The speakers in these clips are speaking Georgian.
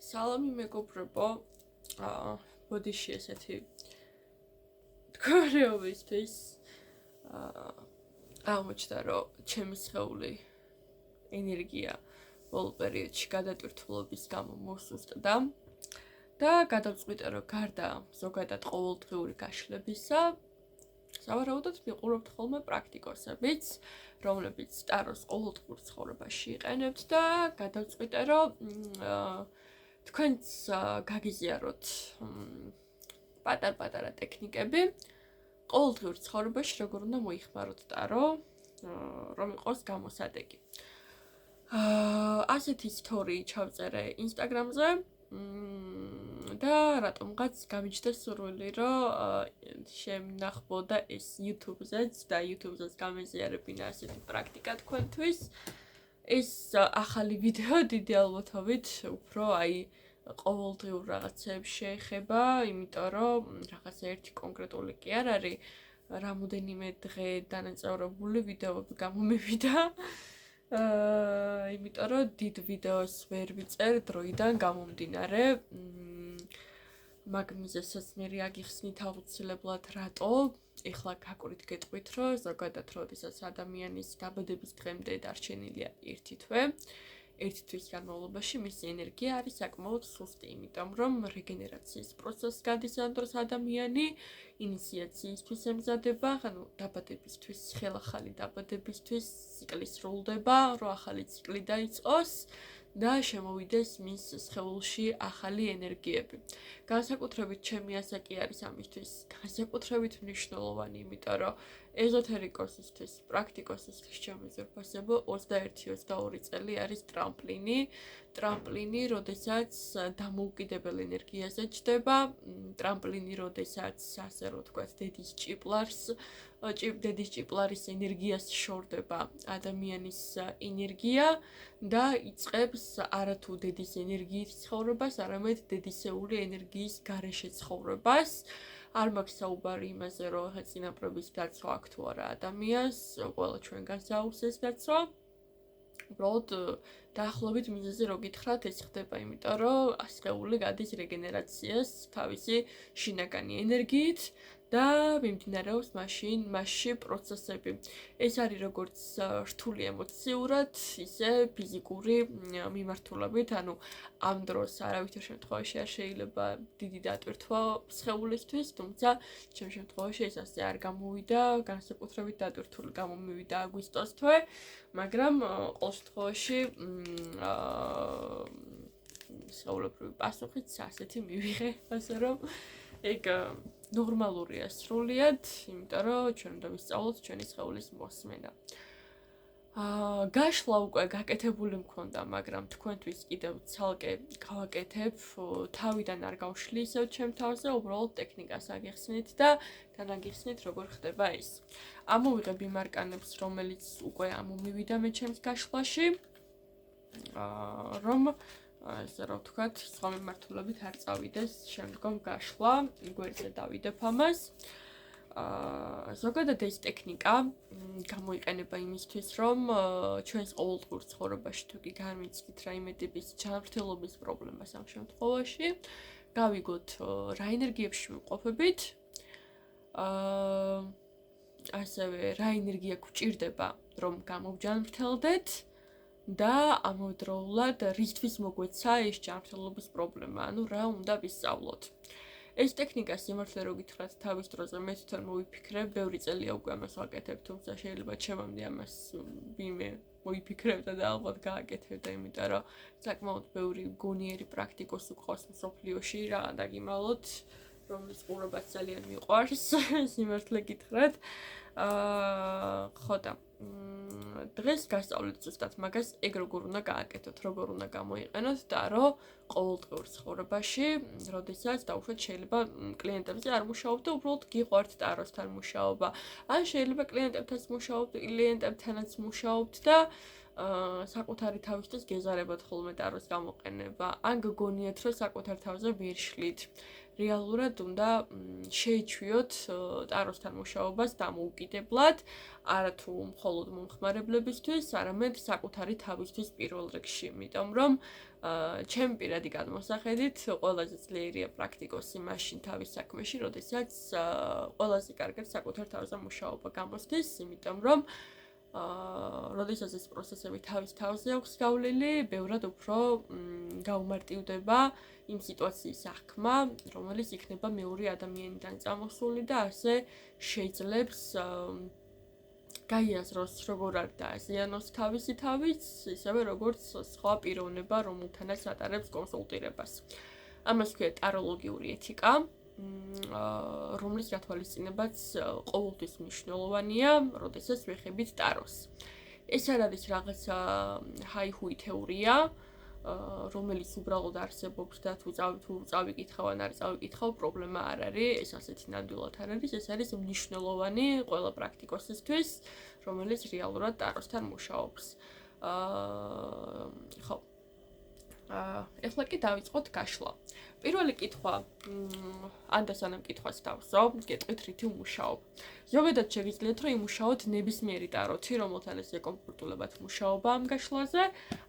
სალამი მეგობრებო, ბოდიში ესეთი თქარეობისთვის აღმოჩნდა, რომ ჩემი სხეული ენერგია ბოლო პერიოდში გადატვირთულობის გამო მოსუსტდა და გადავწყვიტე, რომ გარდა ზოგადად ყოველდღიური გაშლებისა, სავარაუდოდ ვიყურებთ ხოლმე პრაქტიკოსებიც, რომლებიც ტაროს ყოველდღიურ ცხოვრებაში იყენებთ და გადავწყვიტე, რომ თქვენც გაგიზიაროთ პატარ-პატარა ტექნიკები ყოველდღიურ ცხოვრებაში, როგორ უნდა მოიხმაროთ ტარო, რომ იყოს გამოსადეგი. ასეთი სტორი ჩავწერე ინსტაგრამზე და რატომღაც გამიჩნდა სურვილი, რომ შემნახბოდა ეს YouTube-ზეც და YouTube-ზეც გამეზიარებინა ასეთი პრაქტიკა თქვენთვის. ეს ახალი ვიდეო დიდი ალბათობით უფრო ყოველდღიურ რაღაცებს შეეხება, იმიტომ რომ რაღაც ერთი კონკრეტული კი არ არის, რამოდენიმე დღე დანაწევრებული ვიდეოები გამომივიდა. იმიტომ რომ დიდ ვიდეოს ვერ ვიწერ დროიდან გამომდინარე. მაგ მიზეზსაც მე აგიხსნით აუცილებლად რატო. ეხლა გაკვრით გეტყვით, რომ ზოგადად როდესაც ადამიანის დაბადების დღემდე დარჩენილია ერთი თვე, ერთი თვის განმავლობაში მისი ენერგია არის საკმაოდ სუსტი, იმიტომ რომ რეგენერაციის პროცესს გადის ამ დროს ადამიანი, ინიციაციისთვის ემზადება, ანუ დაბადებისთვის, ხელახალი დაბადებისთვის ციკლი სრულდება, რომ ახალი ციკლი დაიწყოს და შემოვიდეს მის სხეულში ახალი ენერგიები. განსაკუთრებით ჩემი ასაკი არის ამისთვის განსაკუთრებით მნიშვნელოვანი, იმიტომ რომ ეზოთერიკოსისთვის, პრაქტიკოსისთვის ჩემი ზრდასებო 21-22 წელი არის ტრამპლინი. ტრამპლინი, როდესაც დამოუკიდებელ ენერგიაზე ჯდება, ტრამპლინი, როდესაც ასე რომ ვთქვათ, დედის ჭიპლარის ენერგიას შორდება ადამიანის ენერგია და იწყებს არათუ დედის ენერგიით ცხოვრებას, არამედ დედისეული ენერგიის გარეშე ცხოვრებას. არ მაქვს საუბარი იმაზე, რომ წინაპრების დაცვა აქვს თუ არა ადამიანს, ყველა ჩვენგანს აქვს ეს დაცვა. უბრალოდ დაახლოებით მიზეზი რო გითხრათ, ეს ხდება, იმიტომ რომ სხეული გადის რეგენერაციას თავისი შინაგანი ენერგიით და მიმდინარეობს მასში პროცესები. ეს არის როგორც რთული ემოციურად, ისე ფიზიკური მიმართულებით, ანუ ამ დროს არავითარ შემთხვევაში არ შეიძლება დიდი დატვირთვა სხეულისთვის, თუმცა ჩემ შემთხვევაში ეს ასე არ გამოვიდა, განსაკუთრებით დატვირთული გამომივიდა აგვისტოს თვე, მაგრამ ყოველ შემთხვევაში სხეულებრივი პასუხიც ასეთი მივიღე, ასე რომ ეგ ნორმალურია სრულიად, იმიტომ რომ ჩვენ უნდა ვისწავლოთ ჩვენი სხეულის მოსმენა. გაშლა უკვე გაკეთებული მქონდა, მაგრამ თქვენთვის კიდევ ცალკე გავაკეთებ, თავიდან არ გავშლი ისევ ჩემ თავზე, უბრალოდ ტექნიკას აგიხსნით და განაგიხსნით, როგორ ხდება ეს. ამოვიღებ იმ არკანებს, რომელიც უკვე ამომივიდა მე ჩემს გაშლაში, რომ ესე რომ ვთქვათ, სხვა მიმართულებით არ წავიდეს შემდგომ გაშლა, გვერდზე დავიდებ ამას. ზოგადად ეს ტექნიკა გამოიყენება იმისთვის, რომ ჩვენს ყოველდღიურ ცხოვრებაში თუ კი განვიცდით რაიმე ტიპის ჯანმრთელობის პრობლემას ამ შემთხვევაში, გავიგოთ რა ენერგიებში ვიმყოფებით, ასევე რა ენერგია გვჭირდება, რომ გამოვჯანმრთელდეთ და ამავდროულად რისთვის მოგვეცა ეს ჯანმრთელობის პრობლემა, ანუ რა უნდა ვისწავლოთ. ეს ტექნიკა სიმართლე რო გითხრათ თავის დროზე მე თვითონ მოვიფიქრებ, ბევრი წელია უკვე ამას ვაკეთებ, თუმცა შეიძლება ჩემამდე ამას ვინმე მოიფიქრებდა და ალბათ გააკეთებდა, იმიტომ რომ საკმაოდ ბევრი გონიერი პრაქტიკოსი გვყავს მსოფლიოში, რა დაგიმალოთ, რომლის ყურებაც ძალიან მიყვარს, სიმართლე გითხრათ. ხო და დღეს გასწავლეთ ზუსტად მაგას, ეგ როგორ უნდა გააკეთოთ, როგორ უნდა გამოიყენოთ და რომ ყოველდღიურ ცხოვრებაში, როდესაც დაუშვათ შეიძლება კლიენტებზე არ მუშაობთ და უბრალოდ გიყვართ ტაროსთან მუშაობა. ან შეიძლება კლიენტებთანაც მუშაობთ და საკუთარი თავისთვის გეზარებათ ხოლმე ტაროს გამოყენება. ან გგონიათ, რომ საკუთარ თავზე ვერ შლით. რეალურად უნდა შეიჩვიოთ ტაროსთან მუშაობას დამოუკიდებლად, არათუ მხოლოდ მომხმარებლებისთვის, არამედ საკუთარი თავისთვის პირველ რიგში, იმიტომ რომ ჩემი პირადი გადმოსახედით ყველაზე ძლიერია პრაქტიკოსი მაშინ თავის საქმეში, როდესაც ყველაზე კარგად საკუთარ თავზე მუშაობა გამოსდის, იმიტომ რომ როდესაც ეს პროცესები თავის თავზე აქვს გავლილი, ბევრად უფრო გაუმარტივდება იმ სიტუაციის აღქმა, რომელიც იქნება მეორე ადამიანიდან წამოსული და ასე შეძლებს გაიაზროს როგორ არ დააზიანოს თავისი თავიც, ისევე როგორც სხვა პიროვნება, რომელთანაც ატარებს კონსულტირებას. ამას ქვია ტაროლოგიური ეთიკა, რომლის გათვალისწინებაც ყოველთვის მნიშვნელოვანია, როდესაც ვეხებით ტაროს. ეს არ არის რაღაცა ჰაი-ჰუი თეორია, რომელიც უბრალოდ არსებობს და თუ წავიკითხავ ან არ წავიკითხავ, პრობლემა არ არის, ეს ასეთი ნამდვილად არ არის, ეს არის მნიშვნელოვანი ყველა პრაქტიკოსისთვის, რომელიც რეალურად ტაროსთან მუშაობს. ხო. ეხლა კი დავიწყოთ გაშლა. პირველი კითხვა, ან დასანამ კითხვას დავსო, გეტყვით რითი ვმუშაობ. ზოგადად შეგიძლიათ რომ იმუშაოთ ნებისმიერი ტაროთი, რომელთანაც ეკომფორტულებათ მუშაობა ამ გაშლაზე.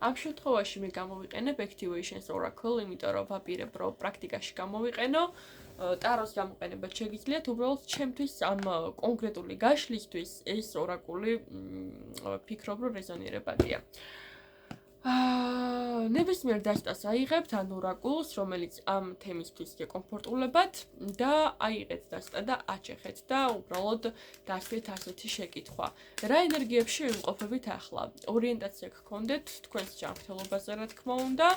ამ შემთხვევაში მე გამოვიყენებ Activations Oracle, იმიტომ რომ ვაპირებ რომ პრაქტიკაში გამოვიყენო. ტაროს გამოყენებაც შეგიძლიათ, უბრალოდ ჩემთვის ამ კონკრეტული გაშლისთვის ეს ორაკული ვფიქრობ რომ რეზონირებადია. ნებისმიერ დასტას აიღებთ ან ორაკულს, რომელიც ამ თემისთვის გეკომფორტულებათ და აიღეთ დასტა და აჩეხეთ და უბრალოდ დასვით ასეთი შეკითხვა. რა ენერგიებში ვიმყოფებით ახლა? ორიენტაცია გქონდეთ თქვენს ჯანმრთელობაზე, რა თქმა უნდა,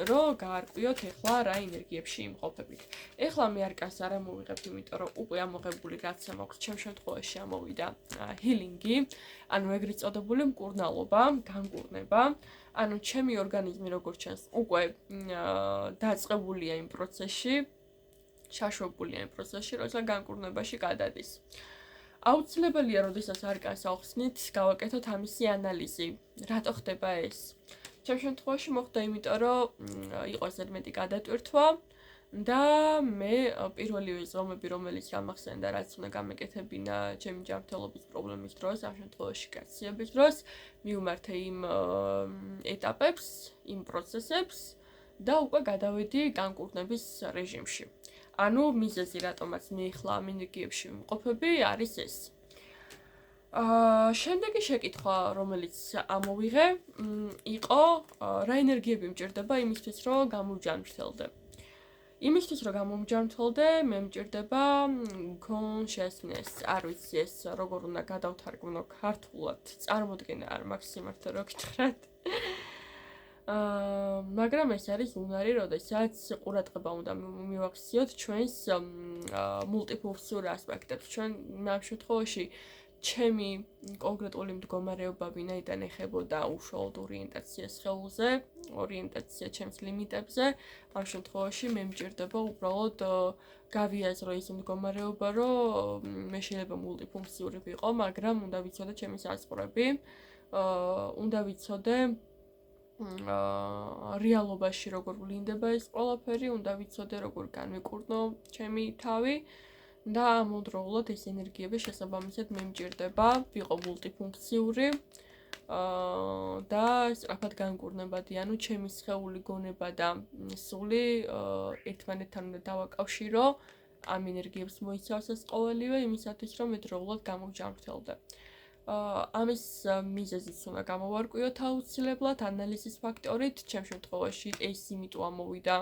რომ გაარკვიოთ ახლა რა ენერგიებში იმყოფებით. ეხლა მე არკას არ ამოვიღებ, იმიტომ რომ უკვე ამოღებული რაცა მაქვს, ჩემ შემთხვევაში ამოვიდა ჰილინგი, ანუ ეგრეთ წოდებული მკურნალობა, განკურნება. ანუ ჩემი ორგანიზმი როგორც ჩანს უკვე დაწყებულია იმ პროცესში, შაშვებულია იმ პროცესში, როცა განკურნებაში გადადის. აუცილებელია, როდესაც არკანს ავხსნით, გავაკეთოთ ამისი ანალიზი. რატო ხდება ეს? ჩემ შემთხვევაში მოხდა იმიტომ, რომ იყო ზედმეტი გადატვირთვა და მე პირველივე ზომები, რომელიც გამახსენდა, რაც უნდა გამეკეთებინა ჩემი ჯანმრთელობის პრობლემის დროს, ამ შემთხვევაში გაქცევის დროს, მივმართე იმ ეტაპებს, იმ პროცესებს და უკვე გადავედი განკურნების რეჟიმში. ანუ მიზეზი, რატომაც მე ახლა ამ ენერგიებში ვიმყოფები, არის ეს. შემდეგი შეკითხვა, რომელიც ამოვიღე, იყო რა ენერგიები მჭირდება იმისთვის, რომ გამოვჯანმრთელდე. იმისთვის რომ გამომჯანმრთელდე, მე მჭირდება consciousness, არ ვიცი ეს როგორ უნდა გადავთარგმნო ქართულად, წარმოდგენა არ მაქვს სიმართლე რო გითხრათ. მაგრამ ეს არის უნარი, როდესაც ყურადღება უნდა მივაქციოთ ჩვენს მულტიფუნქციურ ასპექტებს. ჩვენ ამ შემთხვევაში ჩემი კონკრეტული მდგომარეობა ვინაიდან ეხებოდა უშუალოდ ორიენტაცია სხეულზე, ორიენტაცია ჩემს ლიმიტებზე, ამ შემთხვევაში მე მჭირდება უბრალოდ გავიაზრო ის მდგომარეობა, რომ მე შეიძლება მულტიფუნქციური ვიყო, მაგრამ უნდა ვიცოდე ჩემი საზღვრები, უნდა ვიცოდე რეალობაში როგორ ვლინდება ეს ყველაფერი, უნდა ვიცოდე როგორ განვიკურნო ჩემი თავი. და ამავდროულად ეს ენერგიები შესაბამისად მე მჭირდება ვიყო მულტიფუნქციური და სწრაფად განკურნებადი, ანუ ჩემი სხეული გონება და სული ერთმანეთთან უნდა დავაკავშირო, ამ ენერგიებს მოიცავს ეს ყოველივე იმისათვის, რომ მე დროულად გამოვჯანმრთელდე. ამის მიზეზიც უნდა გამოვარკვიოთ აუცილებლად ანალიზის ფაქტორით, ჩემ შემთხვევაში ეს იმიტომ ამოვიდა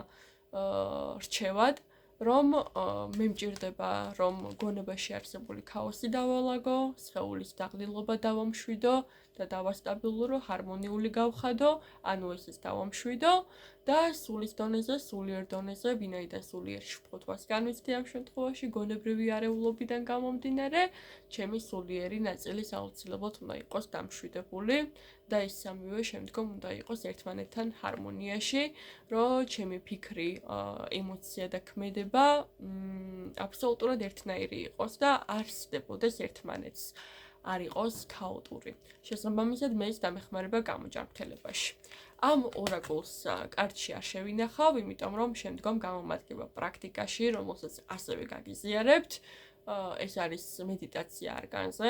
რჩევად, რომ მე მჭირდება, რომ გონებაში არსებული ქაოსი დავალაგო, სხეულის დაღლილობა დავამშვიდო და დავასტაბილურო, ჰარმონიული გავხადო, ანუ ესეც დავამშვიდო და სულის დონეზე, სულიერ დონეზე, ვინაიდან სულიერში ფოთვას განვიცდი ამ შემთხვევაში, გონებრივი არეულობიდან გამომდინარე, ჩემი სულიერი ნაწილის აუცილებლად უნდა იყოს დამშვიდებული და ეს სამივე შემდგომ უნდა იყოს ერთმანეთთან ჰარმონიაში, რომ ჩემი ფიქრი, ემოცია და ქმედება აბსოლუტურად ერთნაირი იყოს და არ სდებოდეს ერთმანეთს. არ იყოს ქაოტური. შესაბამისად, მე ეს დამეხმარება გამოჯანმრთელებაში. ამ ორაკულს კარტში არ შევინახავ, იმიტომ რომ შემდგომ გამომადგება პრაქტიკაში, რომელსაც ასევე გაგიზიარებთ. ეს არის მედიტაცია არკანზე.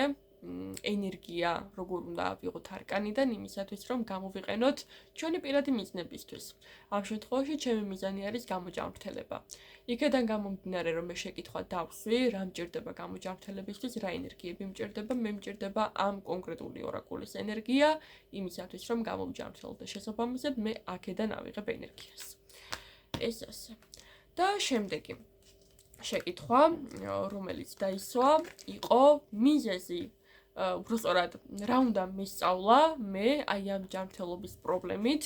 ენერგია როგორ უნდა ავიღოთ არკანიდან იმისათვის რომ გამოვიყენოთ ჩვენი პირადი მიზნებისთვის. ამ შემთხვევაში ჩემი მიზანი არის გამოჯანმრთელება. იქედან გამომდინარე რომ მე შეკითხვა დავსვი, რა მჭირდება გამოჯანმრთელებისთვის, რა ენერგიები მჭირდება, მე მჭირდება ამ კონკრეტული ორაკულის ენერგია იმისათვის რომ გამოვჯანმრთელოთ და შესაბამისად მე აქედან ავიღებ ენერგიას. ეს ასე. და შემდეგი შეკითხვა, რომელიც დაისვა, იყო მიზეზი. უბრალოდ რა უნდა მისწავლა მე აი ამ ჯანმრთელობის პრობლემით.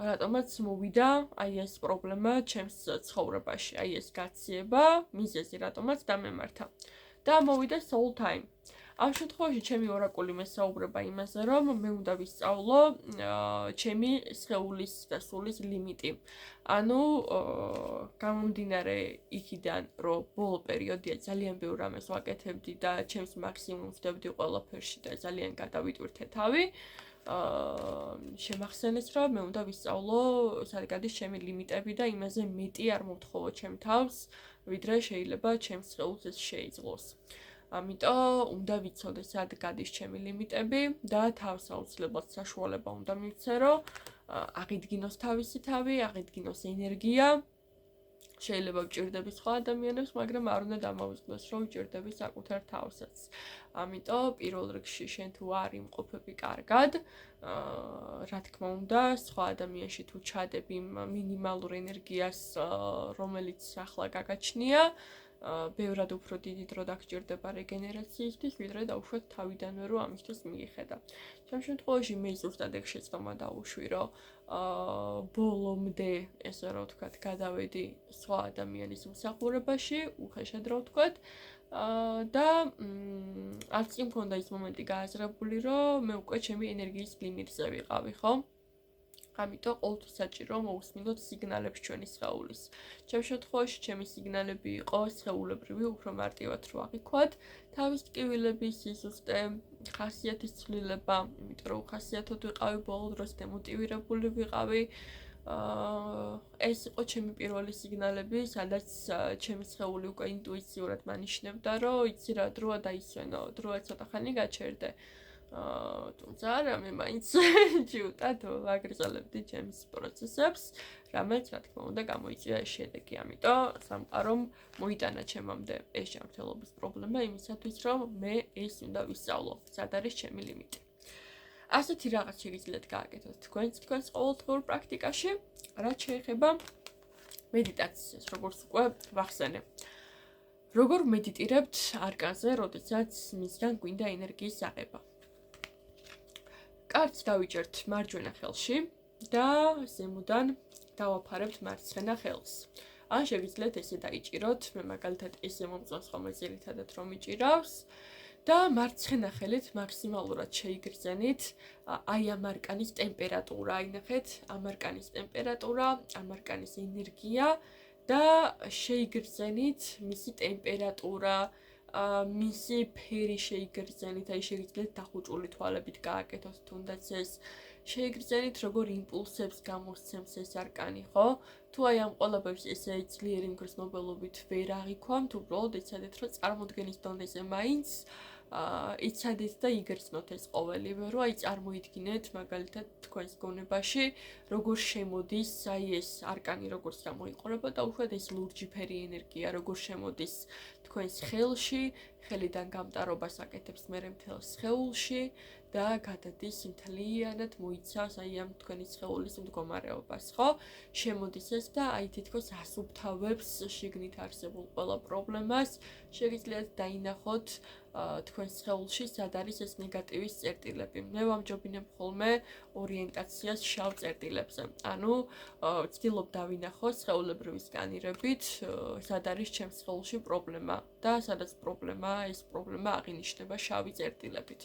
რატომაც მოვიდა აი ეს პრობლემა ჩემს ცხოვრებაში, აი ეს გაციება, მიზეზი რატომაც დამემართა. და მოვიდა soul time. ამ შემთხვევაში ჩემი ორაკული მესაუბრება იმაზე, რომ მე უნდა ვისწავლო ჩემი სხეულის და სულის ლიმიტი. ანუ გამომდინარე იქიდან, რომ ბოლო პერიოდია ძალიან ბევრ რამეს ვაკეთებდი და ჩემს მაქსიმუმს ვდებდი ყველაფერში და ძალიან გადავიტვირთე თავი. შემახსენეს, რომ მე უნდა ვისწავლო სად გადის ჩემი ლიმიტები და იმაზე მეტი არ მომთხოვო ჩემ თავს, ვიდრე შეიძლება ჩემს სხეულს ეს შეიძლოს. ამიტომ უნდა ვიცოდე სად გადის ჩემი ლიმიტები და თავს აუცილებლად საშუალება უნდა მივცე, რომ აღიდგინოს თავისი თავი, აღიდგინოს ენერგია. შეიძლება ვჭირდები სხვა ადამიანებს, მაგრამ არ უნდა დამავიწყდეს, რომ ვჭირდები საკუთარ თავსაც. ამიტომ პირველ რიგში შენ თუ არ იმყოფები კარგად, რა თქმა უნდა, სხვა ადამიანში თუ ჩადები მინიმალურ ენერგიას, რომელიც ახლა გაგაჩნია, ბევრად უფრო დიდი დრო დაგჭირდება რეგენერაციისთვის, ვიდრე დაუშვათ თავიდანვე რომ ამისთვის მიიხედა. ჩემ შემთხვევაში მე ზუსტად ეგ შეცდომა დავუშვი, რომ ბოლომდე, ესე რა ვთქვათ, გადავედი სხვა ადამიანის მსახურებაში, უხეშად რა ვთქვათ, და არც კი მქონდა ის მომენტი გააზრებული, რომ მე უკვე ჩემი ენერგიის ლიმიტზე ვიყავი, ხო? ამიტომ ყოველთვის საჭირო მოусმინოთ სიგნალებს ჩვენი სხეულის. ჩემ შემთხვევაში ჩემი სიგნალები იყო სხეულებრივი, უფრო მარტივად რო აღიქვათ, თავის ტკივილების სიზუსტე, ხასიათის ცვლილება, იმიტომ რომ ხასიათოდ ვიყავი ბოლო დროს დემოტივირებული ვიყავი. ეს იყო ჩემი პირველი სიგნალები, სადაც ჩემი სხეული უკვე ინტუიციურად მანიშნებდა, რომ იცი რა დროა დაისვენო, დროა ცოტა ხანი გაჩერდე. თუმცა არა, მე მაინც ჯიუტად ვაგრძელებდი ჩემს პროცესებს, რამაც რა თქმა უნდა გამოიწვია ეს შედეგი. ამიტომ სამყარომ მოიტანა ჩემამდე ეს ჯანმრთელობის პრობლემა იმისათვის, რომ მე ეს უნდა ვისწავლო, სად არის ჩემი ლიმიტი. ასეთი რაღაც შეგიძლიათ გააკეთოთ თქვენს ყოველდღიურ პრაქტიკაში, რაც შეეხება მედიტაციას, როგორც უკვე ვახსენე. როგორ მედიტირებთ არკანზე, როდესაც მისგან გვინდა ენერგიის აღება? კარდს დავიჭერთ მარჯვენა ხელში და ზემოდან დავაფარებთ მარცხენა ხელს. ან შეგიძლიათ ესე დაიჭიროთ, მე მაგალითად ესე მომწონს ხოლმე ძირითადად რომ იჭირავს და მარცხენა ხელით მაქსიმალურად შეიგრძენით აი ამ არკანის ტემპერატურა, აინახეთ, ამ არკანის ტემპერატურა, ამ არკანის ენერგია და შეიგრძენით მისი ტემპერატურა, მისი ფერი შეიგრძენით, აი შეგიძლიათ დახუჭული თვალებით გააკეთოთ თუნდაც ეს. შეიგრძენით როგორ იმპულსებს გამოსცემს ეს არკანი, ხო? თუ აი ამ ყველაფერს ესე ძლიერი მგრძნობელობით ვერ აღიქვამთ, უბრალოდ იცადეთ, რომ წარმოდგენის დონეზე მაინც იცადეთ და იგრძნოთ ეს ყოველივე, რომ აი წარმოიდგინეთ მაგალითად თქვენს გონებაში, როგორ შემოდის აი ეს არკანი, როგორც გამოიყურება და უშუალოდ ეს ლურჯიფერი ენერგია, როგორ შემოდის თქვენს ხელში, ხელიდან გამტარობას აკეთებს მერე მთელ სხეულში და გადადის მთლიანად მოიცავს აი ამ თქვენი სხეულის მდგომარეობას, ხო? შემოდის ეს და აი თითქოს ასუფთავებს შიგნით არსებულ ყველა პრობლემას, შეგიძლიათ დაინახოთ თქვენ სხეულში სად არის ეს ნეგატივის წერტილები. მე ვამჯობინებ ხოლმე ორიენტაციას შავ წერტილებზე. ანუ ვცდილობ დავინახო სხეულებრივი სკანირებით, სად არის ჩემს სხეულში პრობლემა და სადაც პრობლემაა, ეს პრობლემა აღინიშნება შავი წერტილებით.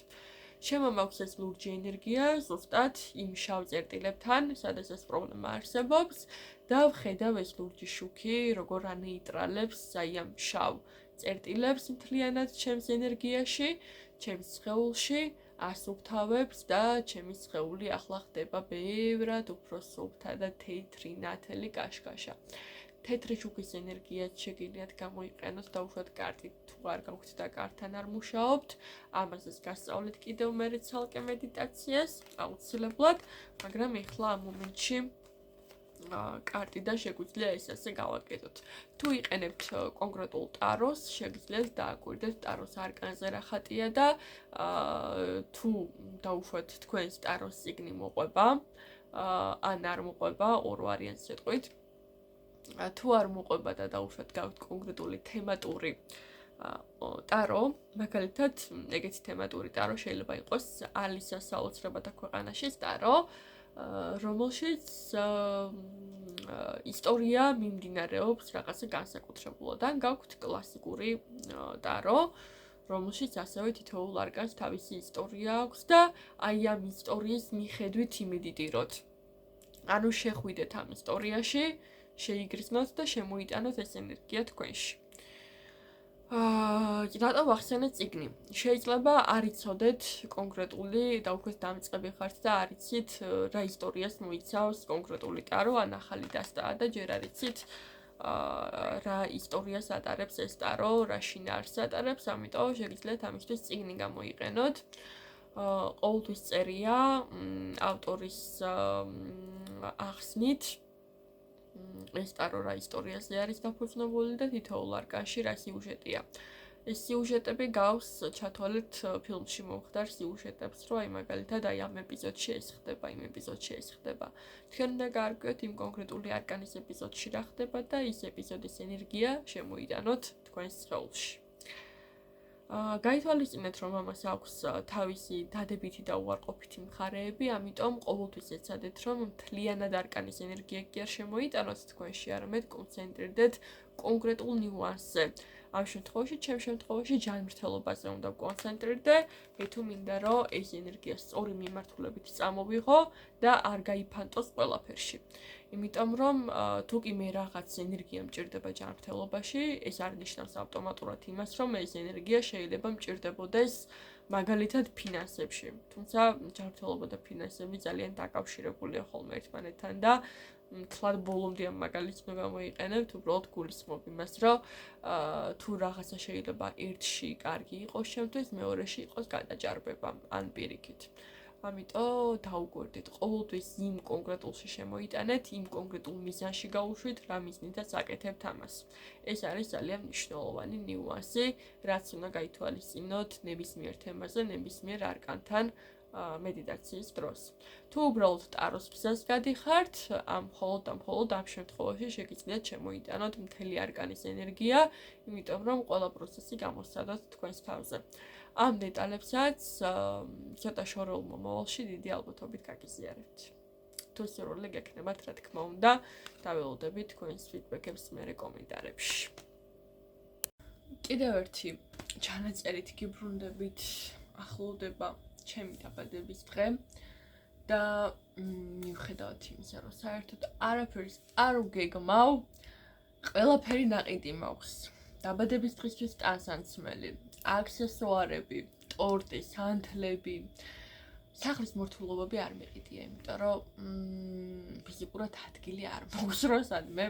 ჩემო მაქვს ეს ლურჯი ენერგია, ზუსტად იმ შავ წერტილებთან, სადაც ეს პრობლემა არსებობს და ვხედავ ეს ლურჯი შუქი, როგორ ანეიტრალებს აი ამ შავ წერტილებს მთლიანად ჩემს ენერგიაში, ჩემს სხეულში, ასუფთავებს და ჩემი სხეული ახლა ხდება ბევრად უფრო სუფთა და თეთრი ნათელი კაშკაშა. თეთრი შუქის ენერგიაც შეგიძლიათ გამოიყენოთ და უშუალოდ კარტით თუ არ გაქვთ და კარტთან არ მუშაობთ, ამაზეც გასწავლეთ კიდევ მერე ცალკე მედიტაციას, აუცილებლად, მაგრამ ეხლა ამ მომენტში კარტი და შეგვიძლია ეს ასე გავაკეთოთ. თუ იყენებთ კონკრეტულ ტაროს, შეგიძლიათ დააკვირდეთ ტაროს არკანზე რა ხატია და თუ დაუშვათ თქვენს ტაროს სიგნი მოყვება, ან არ მოყვება, ორ ვარიანტს ეტყვით. თუ არ მოყვება და დაუშვათ გავთ კონკრეტული თემატური ტარო, მაგალითად, ეგეთი თემატური ტარო შეიძლება იყოს ალისა საოცრებათა ქვეყანაშის ტარო, რომელშიც ისტორია მიმდინარეობს რაღაცა განსაკუთრებულოდან, გაქვთ კლასიკური ტარო, რომელშიც ასევე თითოეულ არკანს თავისი ისტორია აქვს და აი ამ ისტორიის მიხედვით იმედიტიროთ. ანუ შეხვიდეთ ამ ისტორიაში, შეიგრძნოთ და შემოიტანოთ ეს ენერგია თქვენში. რატო ვახსენეთ წიგნი? შეიძლება არ იცოდეთ კონკრეტული და უკვე დამწყები ხართ და არ იცით რა ისტორიას მოიცავს კონკრეტული ტარო, ან ახალი დასტაა და ჯერ არ იცით რა ისტორიას ატარებს ეს ტარო, რა შინაარსს ატარებს, ამიტომ შეგიძლიათ ამისთვის წიგნი გამოიყენოთ. ყოველთვის წერია ავტორის ახსნით ეს ტარო რა ისტორიაზე არის დაფუძნებული და თითოეულ არკანში რა სიუჟეტია. ეს სიუჟეტები გავს ჩათვალეთ ფილმში მომხდარ სიუჟეტებს, რომ აი მაგალითად აი ამ ეპიზოდში ეს ხდება, იმ ეპიზოდში ეს ხდება. თქვენ უნდა გაარკვიოთ იმ კონკრეტული არკანის ეპიზოდში რა ხდება და ის ეპიზოდის ენერგია შემოიტანოთ თქვენს სხეულში. გაითვალისწინეთ, რომ ამას აქვს თავისი დადებითი და უარყოფითი მხარეები, ამიტომ ყოველთვის ეცადეთ, რომ მთლიანად არკანის ენერგია კი არ შემოიტანოთ თქვენში, არამედ კონცენტრირდეთ კონკრეტულ ნიუანსზე. ამ შემთხვევაში, ჩემ შემთხვევაში ჯანმრთელობაზე უნდა ვკონცენტრირდე, მე თუ მინდა, რომ ეს ენერგია სწორი მიმართულებით წამოვიღო და არ გაიფანტოს ყველაფერში. იმიტომ რომ თუ კი მე რაღაც ენერგია მჭირდება ჯანმრთელობაში, ეს არ ნიშნავს ავტომატურად იმას, რომ ეს ენერგია შეიძლება მჭირდებოდეს მაგალითად ფინანსებში. თუმცა ჯანმრთელობა და ფინანსები ძალიან დაკავშირებულია ხოლმე ერთმანეთთან და თლად ბოლომდე ამ მაგალითს მე გამოიყენებთ, უბრალოდ გულისხმობ იმას, რომ თუ რაღაცა შეიძლება ერთში კარგი იყოს შემთხვევით, მეორეში იყოს გადაჭარბება ან პირიქით. ამიტომ დაუკვირდით, ყოველთვის იმ კონკრეტულში შემოიტანეთ, იმ კონკრეტულ მიზანში გაუშვით, რა მიზნითაც აკეთებთ ამას. ეს არის ძალიან მნიშვნელოვანი ნიუანსი, რაც უნდა გაითვალისწინოთ ნებისმიერ თემაზე, ნებისმიერ არკანთან მედიტაციის დროს. თუ უბრალოდ ტაროს გზას გადიხართ, მხოლოდ ამ შემთხვევაში შეგიძლიათ შემოიტანოთ მთელი არკანის ენერგია, იმიტომ რომ ყველა პროცესი გამოსცადოთ თქვენს თავზე. ამ დეტალებსაც ცოტა შორეულ მომავალში დიდი ალბათობით გაგიზიარებთ. თუ სურვილი გექნებათ, რა თქმა უნდა, დაველოდებით თქვენს ფიდბექებს მერე კომენტარებში. კიდევ ერთი ჩანაწერით გიბრუნდებით, ახლოვდება ჩემი დაბადების დღე და მიუხედავად იმისა, რომ საერთოდ არაფერს არ ვგეგმავ, ყველაფერი ნაყიდი მაქვს. დაბადების დღისთვის ტანსაცმელი, აქსესუარები, ტორტი, სანთლები, სახლის მორთულობები არ მეყიდია, იმიტომ რომ ფიზიკურად ადგილი არ მაქვს, რომ სადმე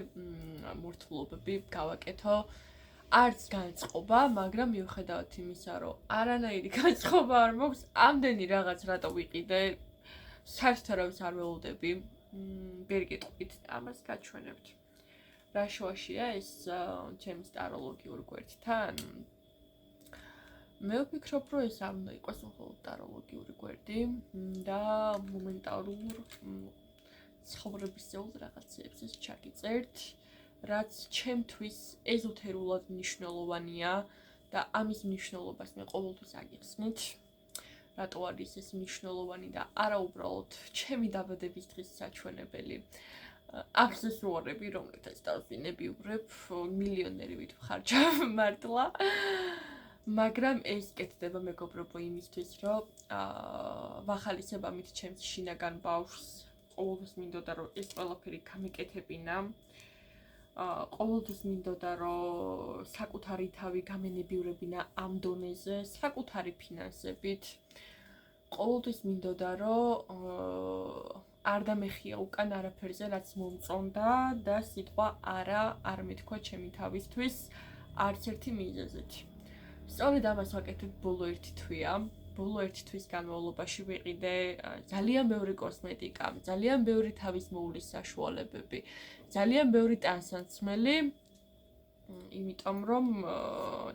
მორთულობები გავაკეთო. არც განწყობა, მაგრამ მიუხედავად იმისა, რომ არანაირი განწყობა არ მაქვს, ამდენი რაღაც რატო ვიყიდე, საერთოდ არავის არ ველოდები, ვერ გეტყვით, ამას გაჩვენებთ. რა შუაშია ეს ჩემი ტაროლოგიურ გვერდთან? მე ვფიქრობ, რომ ეს არ უნდა იყოს მხოლოდ ტაროლოგიური გვერდი და მომენტალურ ცხოვრებისეულ რაღაცებს ჩაგიწერთ, რაც ჩემთვის ეზოთერულად მნიშვნელოვანია და ამის მნიშვნელობას მე ყოველთვის აგიხსნით. რატო არის ეს მნიშვნელოვანი და არა უბრალოდ ჩემი დაბადების დღის საჩვენებელი აქსესუარები, რომლითაც დავსვინებიურებ, მილიონერივით ვხარჯავ მართლა. მაგრამ ეს კეთდება მეგობრებო იმისთვის, რომ ვახალისებ ამით ჩემს შინაგან ბავშვს, ყოველთვის მინდოდა, რომ ეს ყველაფერი გამეკეთებინა. ყოველთვის მინდოდა, რომ საკუთარი თავი გამენებიურებინა ამ დონეზე, საკუთარი ფინანსებით. ყოველთვის მინდოდა რომ არ დამეხია უკან არაფერზე რაც მომწონდა და სიტყვა არა არ მეთქვა ჩემი თავისთვის არც ერთი მიზეზით. სწორედ ამას ვაკეთებ ბოლო 1 თვეა. ბოლო 1 თვის განმავლობაში ვიყიდე ძალიან ბევრი კოსმეტიკა, ძალიან ბევრი თავის მოულის საშუალებები, ძალიან ბევრი ტანსაცმელი, იმიტომ რომ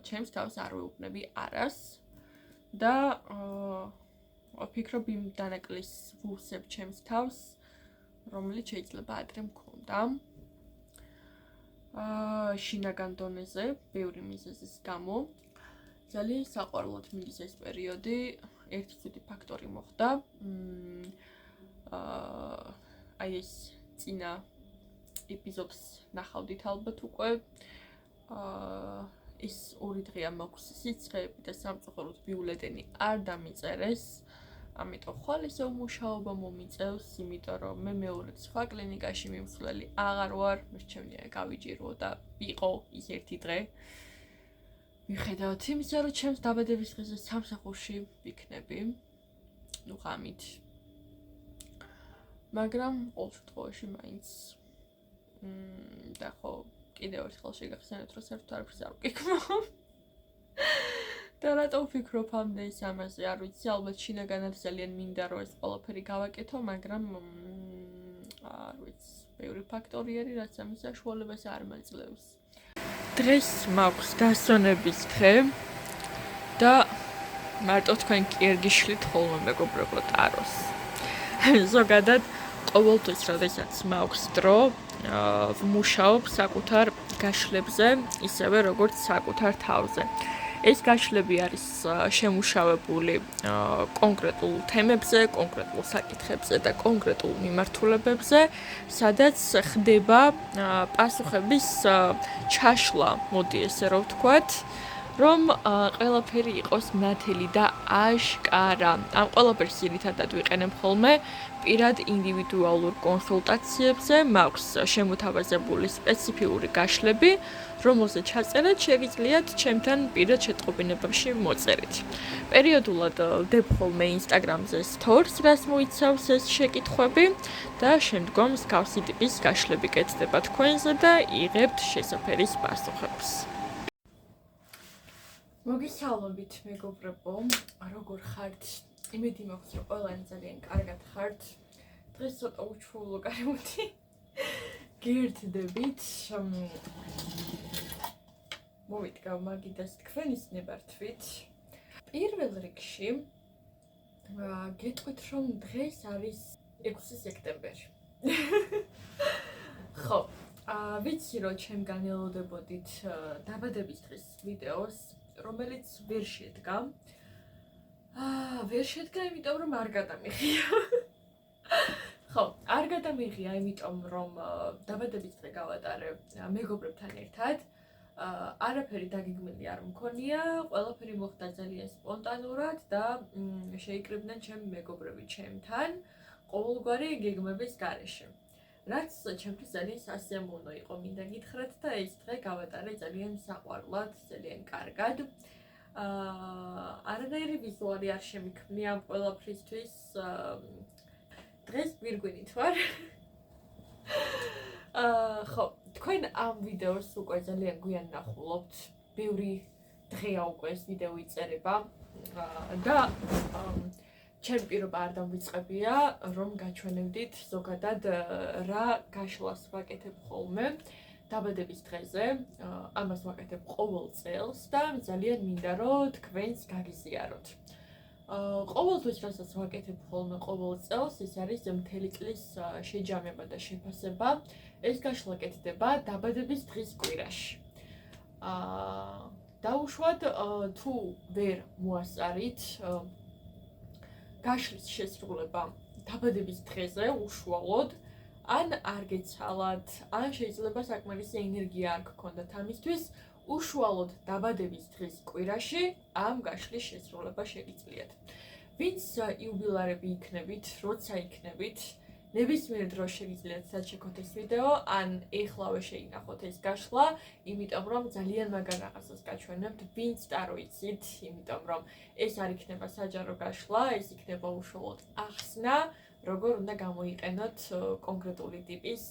ჩემს თავს არ ვეუბნები არას და ვფიქრობ იმ დანაკლის ვუსებ ჩემს თავს, რომელიც შეიძლება ადრე მქონდა. შინაგან დონეზე, ბევრი მიზეზის გამო. ძალიან საყვარლად მიდის ეს პერიოდი, ერთი ცუდი ფაქტორი მოხდა. აი ეს წინა ეპიზოდს ნახავდით ალბათ უკვე. ეს 2 დღეა მაქვს სიცხეები და სამწუხაროდ ბიულეტენი არ დამიწერეს. ამიტომ ხვალ ისე მუშაობა მომიწევს, იმიტომ რომ მე მეორე სხვა კლინიკაში მიმსვლელი აღარ ვარ, მერჩევნია გავიჯირო და იყო ის 1 დღე. მიხედავთ იმისა, რომ ჩემს დაბადების დღეზე სამსახურში ვიქნები. ნუ ღამით. მაგრამ ყოველ შემთხვევაში მაინც და ხო კიდევ ერთხელ შეგახსენებთ, რომ საერთოდ არაფერს არ ვკითხავ. და რატომ ვფიქრობ ამდენს ამაზე, არ ვიცი, ალბათ შინაგანად ძალიან მინდა რომ ეს ყველაფერი გავაკეთო, მაგრამ არ ვიცი, ბევრი ფაქტორი არის, რაც ამის საშუალებას არ მაძლევს. დღეს მაქვს დასვენების დღე და მარტო თქვენ კი არ გიშლით ხოლმე მეგობრებო ტაროს. ზოგადად ყოველთვის როდესაც მაქვს დრო, ვმუშაობ საკუთარ გაშლებზე, ისევე როგორც საკუთარ თავზე. ეს გაშლები არის შემუშავებული კონკრეტულ თემებზე, კონკრეტულ საკითხებზე და კონკრეტულ მიმართულებებზე, სადაც ხდება პასუხების ჩაშლა, მოდი ესე რომ ვთქვათ, რომ ყველაფერი იყოს ნათელი და აშკარა. ამ ყველაფერს ძირითადად ვიყენებ ხოლმე პირად ინდივიდუალურ კონსულტაციებზე, მაქვს შემოთავაზებული სპეციფიური გაშლები, რომელზე ჩაწერად შეგიძლიათ ჩემთან პირად შეტყობინებაში მოწერით. პერიოდულად ვდებ ხოლმე Instagram-ზე stories, რაც მოიცავს ეს შეკითხვები და შემდგომ მსგავსი ტიპის გაშლები კეთდება თქვენზე და იღებთ შესაფერის პასუხებს. მოგესალმებით მეგობრებო, როგორ ხართ? იმედი მაქვს, რომ ყველანი ძალიან კარგად ხართ. დღეს ცოტა უჩვეულო გარემოთი გერდდებით. მოვიდგავ მაგიდას თქვენის ნებართვით. პირველ რიგში გეტყვით, რომ დღეს არის 6 სექტემბერი. ხო, ვიცი, რომ ჩემგან ელოდებოდით დაბადების დღის ვიდეოს, რომელიც ვერ შედგა. ვერ შედგა, იმიტომ რომ არ გადამიღია. ხო, არ გადამიღია, იმიტომ რომ დაბადების დღე გავატარე მეგობრებთან ერთად. არაფერი დაგეგმილი არ მქონია, ყველაფერი მოხდა ძალიან სპონტანურად და შეიკრიბნენ ჩემი მეგობრები ჩემთან ყოველგვარი გეგმების გარეშე. რაც ჩემთვის ძალიან სასიამოვნო იყო, მინდა გითხრათ და ეს დღე გავატარე ძალიან საყვარლად, ძალიან კარგად. არანაირი ვიზუალი არ შემიქმნია ამ ყველაფრისთვის. დღეს გვირგვინით ვარ. ხო, თქვენ ამ ვიდეოს უკვე ძალიან გვიან ნახულობთ. ბევრი დღეა უკვე ეს ვიდეო იწერება და ჩემი პირობა არ დამვიწყებია, რომ გაჩვენებდით ზოგადად რა გაშლას ვაკეთებ ხოლმე დაბადების დღეზე. ამას ვაკეთებ ყოველ წელს და ძალიან მინდა რომ თქვენს გაგიზიაროთ. ყოველთვის რასაც ვაკეთებ ხოლმე ყოველ წელს, ეს არის მთელი წლის შეჯამება და შეფასება. ეს გაშლა კეთდება დაბადების დღის კვირაში. დაუშვათ თუ ვერ მოასწარით გაშლის შესრულება დაბადების დღეზე უშუალოდ, ან არ გეცალათ, ან შეიძლება საკმარისი ენერგია არ გქონდათ ამისთვის, უშუალოდ დაბადების დღის კვირაში ამ გაშლის შესრულება შეგიძლიათ. ვინც იუბილარები იქნებით, როცა იქნებით, ნებისმიერ დროს შეგიძლიათ საჩეკოთ ეს ვიდეო, ან ეხლავე შეინახოთ ეს გაშლა, იმიტომ რომ ძალიან მაგარ რაღაცას გაჩვენებთ, ვინც წაროიცით, იმიტომ რომ ეს არ იქნება საჯარო გაშლა, ეს იქნება უშუალოდ ახსნა, როგორ უნდა გამოიყენოთ კონკრეტული ტიპის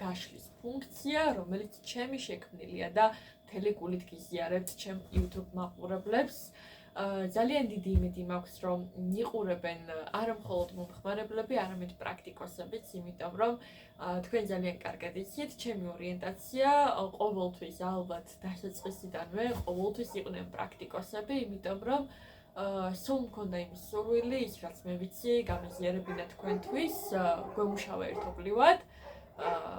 გაშლის ფუნქცია, რომელიც ჩემი შექმნილია და მთელი გულით გიზიარებთ ჩემ YouTube მაყურებლებს. ძალიან დიდი იმედი მაქვს, რომ მიყურებენ არა მხოლოდ მომხმარებლები, არამედ პრაქტიკოსებიც, იმიტომ რომ თქვენ ძალიან კარგად იცით, ჩემი ორიენტაცია ყოველთვის ალბათ დასაწყისიდანვე ყოველთვის იყვნენ პრაქტიკოსები, იმიტომ რომ სულ მქონდა იმის სურვილი, ის რაც მე ვიცი, გამიზიარებინა თქვენთვის, გვემუშავა ერთობლივად,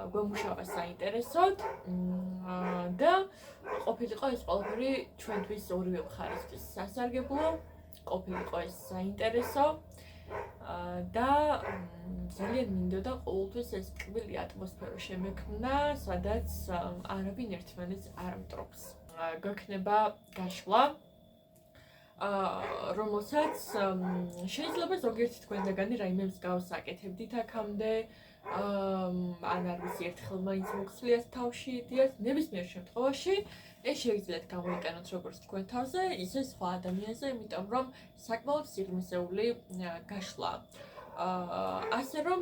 გვემუშავა საინტერესოდ და ყოფილიყო ეს ყველაფერი ჩვენთვის ორივე მხარისთვის სასარგებლო, ყოფილიყო ეს საინტერესო და ძალიან მინდოდა ყოველთვის ეს ტკბილი ატმოსფერო შემექმნა, სადაც არავინ ერთმანეთს არ მტრობს. გვექნება გაშლა, რომელსაც შეიძლება ზოგიერთი თქვენგანი რაიმე მსგავს აკეთებდით აქამდე, ან არ ვიცი, ერთხელ მაინც მოგცლიათ თავში იდეას, ნებისმიერ შემთხვევაში ეს შეგიძლიათ გამოიყენოთ როგორც თქვენ თავზე, ისე სხვა ადამიანზე, იმიტომ რომ საკმაოდ სიღრმისეული გაშლაა. ასე რომ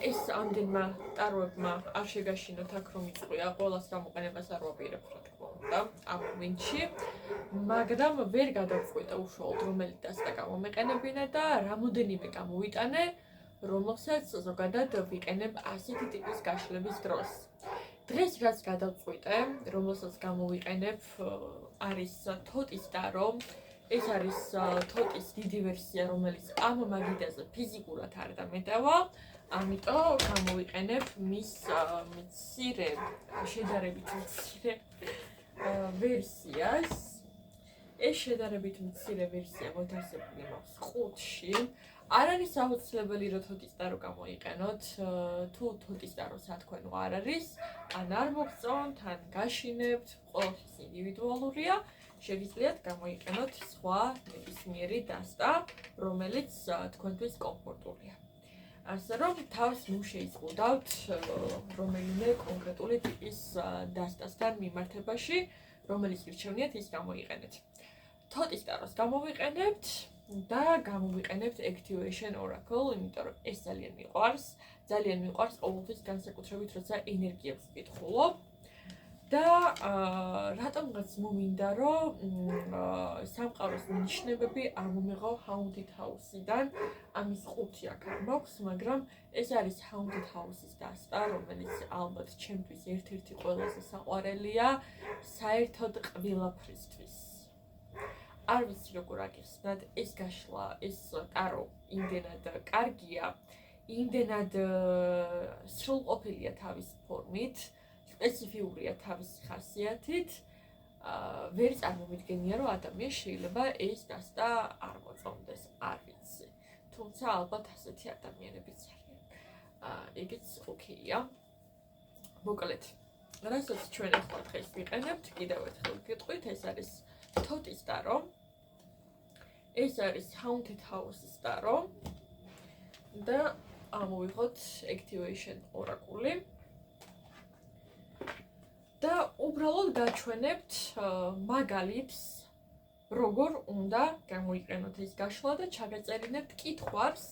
ეს ამდენმა ტაროებმა არ შეგაშინოთ აქ რომ იწყია, ყველას გამოყენებას არ ვაპირებ, რა თქმა უნდა, ამ მომენტში, მაგრამ ვერ გადავწყვიტე უშუალოდ რომელი დასტა გამომეყენებინა და რამოდენიმე გამოვიტანე, რომელსაც ზოგადად ვიყენებ ასეთი ტიპის გაშლების დროს. დღეს რაც გადავწყვიტე, რომელსაც გამოვიყენებ, არის თოტის ტარო. ეს არის თოტის დიდი ვერსია, რომელიც ამ მაგიდაზე ფიზიკურად არ დამეტევა, ამიტომ გამოვიყენებ მის მცირე, შედარებით მცირე ვერსიას. ეს შედარებით მცირე ვერსია მოთავსებული მაქვს ყუთში. არ არის აუცილებელი რომ თოტის ტარო გამოიყენოთ, თუ თოტის ტარო სათქვენო არ არის, ან არ მოგწონთ, ან გაშინებთ, ყოველთვის ინდივიდუალურია. შეგიძლიათ გამოიყენოთ სხვა ნებისმიერი დასტა, რომელიც თქვენთვის კომფორტულია. ასე რომ თავს ნუ შეიზღუდავთ რომელიმე კონკრეტული ტიპის დასტასთან მიმართებაში, რომელიც გირჩევნიათ, ის გამოიყენეთ. თოტის ტაროს გამოვიყენებთ და გამოვიყენებთ Activation Oracle, იმიტომ რომ ეს ძალიან მიყვარს ყოველთვის განსაკუთრებით როცა ენერგიებს ვკითხულობ. და რატომღაც მომინდა რომ სამყაროს ნიშნებები არ მომეღო Haunted House-დან, ამის 5 აქ არ მაქვს, მაგრამ ეს არის Haunted House-ის დასტა, რომელიც ალბათ ჩემთვის ერთ-ერთი ყველაზე საყვარელია საერთოდ ყველაფრისთვის. არ ვიცი როგორ აგიხსნათ, ეს გაშლა, ეს ტარო იმდენად კარგია, იმდენად სრულყოფილია თავის ფორმით, სპეციფიურია თავის ხასიათით, ვერ წარმომიდგენია, რომ ადამიანს შეიძლება ეს დასტა არ მოწონდეს, არ ვიცი. თუმცა ალბათ ასეთი ადამიანებიც არიან. ეგეც ოკეია. მოკლედ, რასაც ჩვენ ახლა დღეს ვიყენებთ, კიდევ ერთხელ გეტყვით, ეს არის თოტის ტარო. ეს არის Haunted House-ის ტარო და ამოვიღოთ Activation Oracle. და უბრალოდ გაჩვენებთ მაგალითს, როგორ უნდა გამოიყენოთ ეს გაშლა და ჩაგეწერინებთ კითხვას,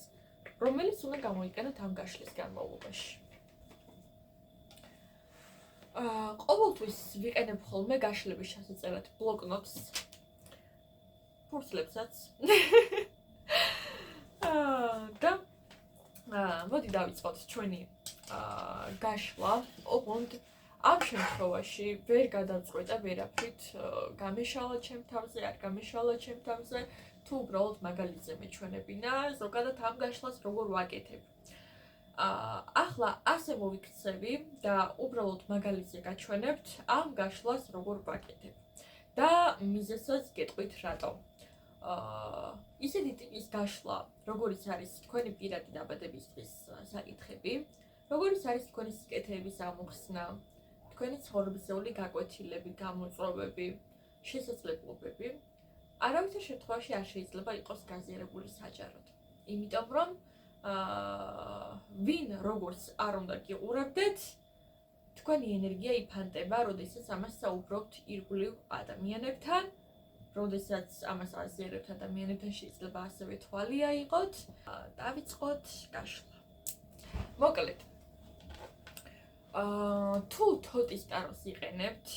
რომელიც უნდა გამოიყენოთ ამ გაშლის განმავლობაში. ყოველთვის ვიყენებ ხოლმე გაშლების ჩასაწერად ბლოკნოტს, ფურცლებსაც. და მოდი დავიწყოთ ჩვენი გაშლა, ოღონდ ამ შემთხვევაში ვერ გადავწყვეტა ვერაფრით, გამეშალა ჩემ თავზე, არ გამეშალა ჩემ თავზე, თუ უბრალოდ მაგალითზე მეჩვენებინა, ზოგადად ამ გაშლას როგორ ვაკეთებ. ახლა ასე მოვიქცევი და უბრალოდ მაგალითზე გაჩვენებთ ამ გაშლას როგორ ვაკეთებ. და მიზეზსაც გეტყვით რატომ. ისეთი ტიპის გაშლა, როგორიც არის თქვენი პირადი დაბადებისთვის საკითხები, როგორიც არის თქვენი სიკეთეების ამოხსნა, თქვენი ცხოვრებისეული გაკვეთილები, გამოწვევები, შესაძლებლობები, არავითარ შემთხვევაში არ შეიძლება იყოს გაზიარებული საჯაროდ. იმიტომ რომ ვინ როგორც არ უნდა გიყურებდეთ, თქვენი ენერგია იფანტება, როდესაც ამას საუბრობთ ირგვლივ ადამიანებთან, როდესაც ამას აზიარებთ ადამიანებთან, შეიძლება ასევე თვალი აიღოთ, დავიწყოთ გაშლა. მოკლედ, თუ თოტის ტაროს იყენებთ,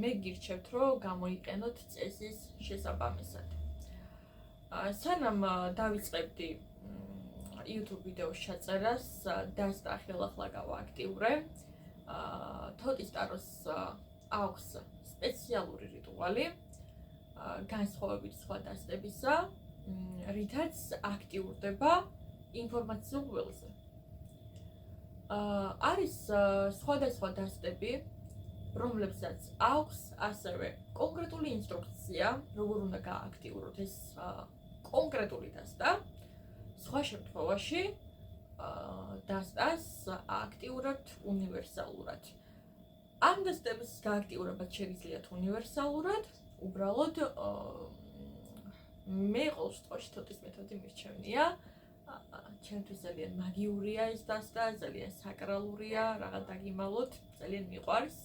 მე გირჩევთ, რომ გამოიყენოთ წესის შესაბამისად. სანამ დავიწყებდი YouTube ვიდეოს ჩაწერას, დასტა ხელახლა გავააქტიურე. თოტის ტაროს აქვს სპეციალური რიტუალი, განსხვავებით სხვა დასტებისა, რითაც აქტიურდება ინფორმაციულ ველზე. არის სხვადასხვა დასტები, რომლებსაც აქვს ასევე კონკრეტული ინსტრუქცია, როგორ უნდა გააქტიუროთ ეს კონკრეტული დასტა. სხვა შემთხვევაში დასტას აქტიურებთ უნივერსალურად. ამ დასტების გააქტიურებაც შეგიძლიათ უნივერსალურად, უბრალოდ მე ყოველ შემთხვევაში თოტის მეთოდი მირჩევნია. ჩემთვის ძალიან მაგიურია ეს დასტა, ძალიან საკრალურია, რაღაც დაგიმალოთ, ძალიან მიყვარს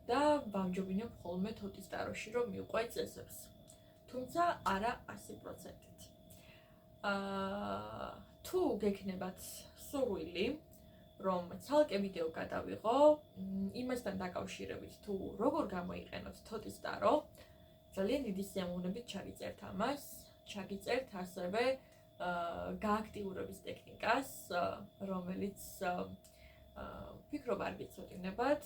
და ვამჯობინებ ხოლმე თოტის ტაროში, რომ მივყვე წესებს. თუმცა არა 100%-ით. თუ გექნებათ სურვილი, რომ ცალკე ვიდეო გადავიღო, იმასთან დაკავშირებით, თუ როგორ გამოიყენოთ თოტის ტარო, ძალიან დიდი სიამოვნებით ჩაგიწერთ ამას, ჩაგიწერთ ასევე გააქტიურების ტექნიკას, რომელიც ვფიქრობ არ გეცოდინებათ,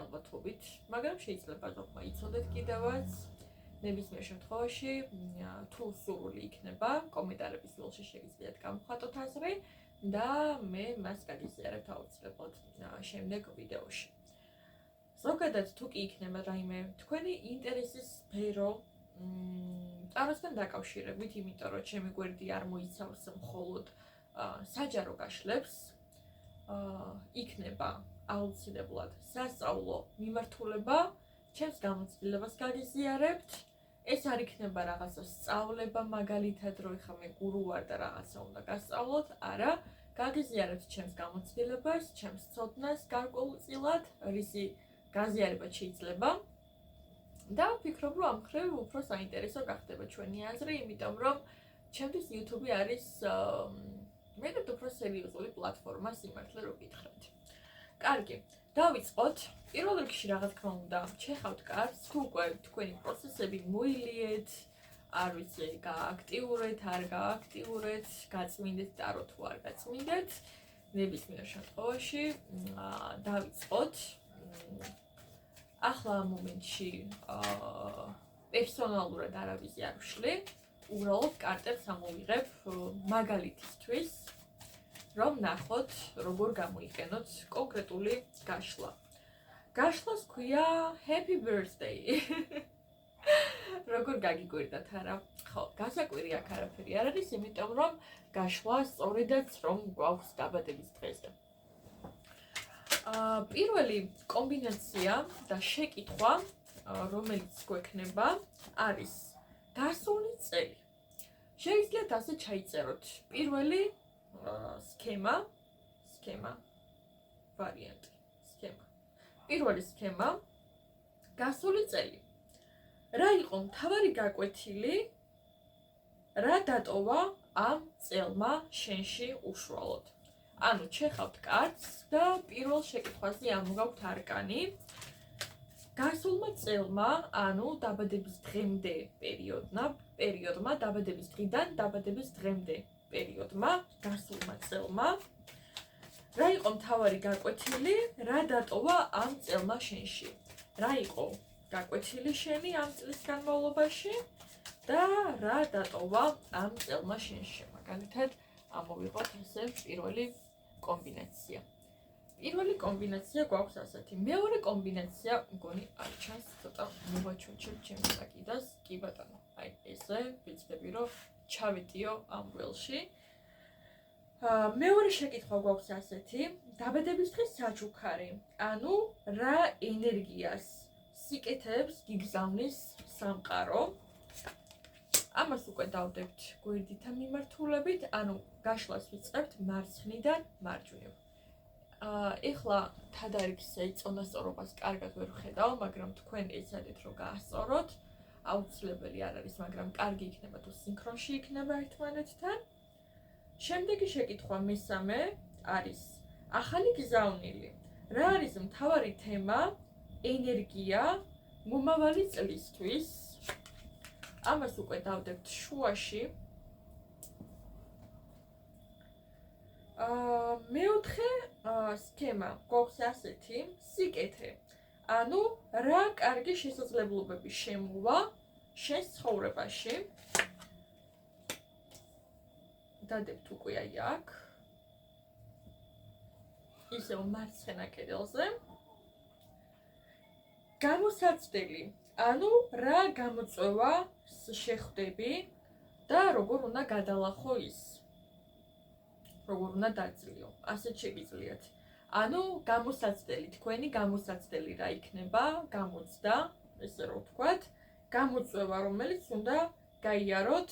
ალბათობით, მაგრამ შეიძლება ზოგმა იცოდეთ კიდევაც. ნებისმიერ შემთხვევაში, თუ სურვილი იქნება, კომენტარების ველში შეგიძლიათ გამხატოთ აზრი და მე მას გაგიზიარებთ აუცილებლად შემდეგ ვიდეოში. ზოგადად თუ კი იქნება რაიმე თქვენი ინტერესის სფერო ტაროსთან დაკავშირებით, იმიტომ რომ ჩემი გვერდი არ მოიცავს მხოლოდ საჯარო გაშლებს, იქნება აუცილებლად სასწავლო მიმართულება, ჩემს გამოცდილებას გაგიზიარებთ. ეს არ იქნება რაღაცა სწავლება, მაგალითად, რომ ეხლა მე გურუ ვარ და რაღაცა უნდა გასწავლოთ, არა, გაგიზიარებთ ჩემს გამოცდილებას, ჩემს ცოდნას გარკვეულწილად, რისი გაზიარება შეიძლება. და ვფიქრობ, რომ ამ მხრივ უფრო საინტერესო გახდება ჩვენი აზრი, იმიტომ რომ ჩემთვის YouTube არის მეტად უფრო სერიოზული პლატფორმა სიმართლე რო გითხრათ. კარგი, დავიწყოთ. პირველ რიგში რა თქმა უნდა, შეხავთ კარს, თუ უკვე თქვენი პროცესები მოილიეთ, არ ვიცი, გააქტიურეთ, არ გააქტიურეთ, გაწმინდეთ ტარო თუ არ გაწმინდეთ, ნებისმიერ შემთხვევაში დავიწყოთ. ახლა ამ მომენტში პერსონალურად არავის არ ვშლი, უბრალოდ კარტებს ამოვიღებ მაგალითისთვის, რომ ნახოთ, როგორ გამოიყენოთ კონკრეტული გაშლა. გაშლას ქვია Happy Birthday. როგორ გაგიგვირდათ არა? ხო, გასაკვირი აქ არაფერი არ არის, იმიტომ რომ გაშლა სწორედაც რომ გვაქვს დაბადების დღეზე. პირველი კომბინაცია და შეკითხვა, რომელიც გვექნება, არის გასული წელი. Შეგიძლიათ ასე ჩაიწეროთ. პირველი სქემა ვარიანტი. პირველი სქემა გასული წელი. რა იყო მთავარი გაკვეთილი, რა დატოვა ამ წელმა შენში უშუალოდ. ანუ შეხავთ კარტს და პირველ შეკითხვაზე ამოგაქვთ არკანი. გასულმა წელმა, ანუ დაბადების დღემდე პერიოდმა, დაბადების დღიდან დაბადების დღემდე პერიოდმა, გასულმა წელმა, რა იყო მთავარი გაკვეთილი, რა დატოვა ამ წელმა შენში. რა იყო გაკვეთილი შენი ამ წლის განმავლობაში და რა დატოვა ამ წელმა შენში. მაგალითად, ამოვიღოთ ესე პირველი კომბინაცია. პირველი კომბინაცია გვაქვს ასეთი. მეორე კომბინაცია მგონი არ ჩანს, ცოტა მოვაჩვენებ ჩემს საკიდას. კი ბატონო, აი ესე ვიცდები რომ ჩავიტიო ამ ველში. მეორე შეკითხვა გვაქვს ასეთი. დაბადების დღის საჩუქარი. ანუ რა ენერგიას სიკეთებს გიგზავნის სამყარო. ამას უკვე დავდებთ გვერდითა მიმართულებით, ანუ გაშლას ვიწყებთ მარცხნიდან მარჯვნივ. ეხლა თადარიგზე წონასწორობას კარგად ვერ ვხედავ, მაგრამ თქვენ ეცადეთ რომ გაასწოროთ. აუცილებელი არ არის, მაგრამ კარგი იქნება თუ სინქრონში იქნება ერთმანეთთან. შემდეგი შეკითხვა მესამე არის ახალი გზავნილი. რა არის მთავარი თემა, ენერგია მომავალი წლისთვის? ამას უკვე დავდებთ შუაში. მეოთხე სქემა გვაქვს ასეთი, სიკეთე. ანუ რა კარგი შესაძლებლობები შემოვა შენს ცხოვრებაში. დადებთ უკვე აი აქ. ისევ მარცხენა კედელზე. გამოსაცდელი. ანუ რა გამოწვევა შეხვდები და როგორ უნდა გადალახო ის. როგორ უნდა დაძლიო. ასეთ შეგიძლიათ. ანუ გამოსაცდელი, თქვენი გამოსაცდელი რა იქნება, გამოცდა, ესე რომ ვთქვათ, გამოწვევა, რომელიც უნდა გაიაროთ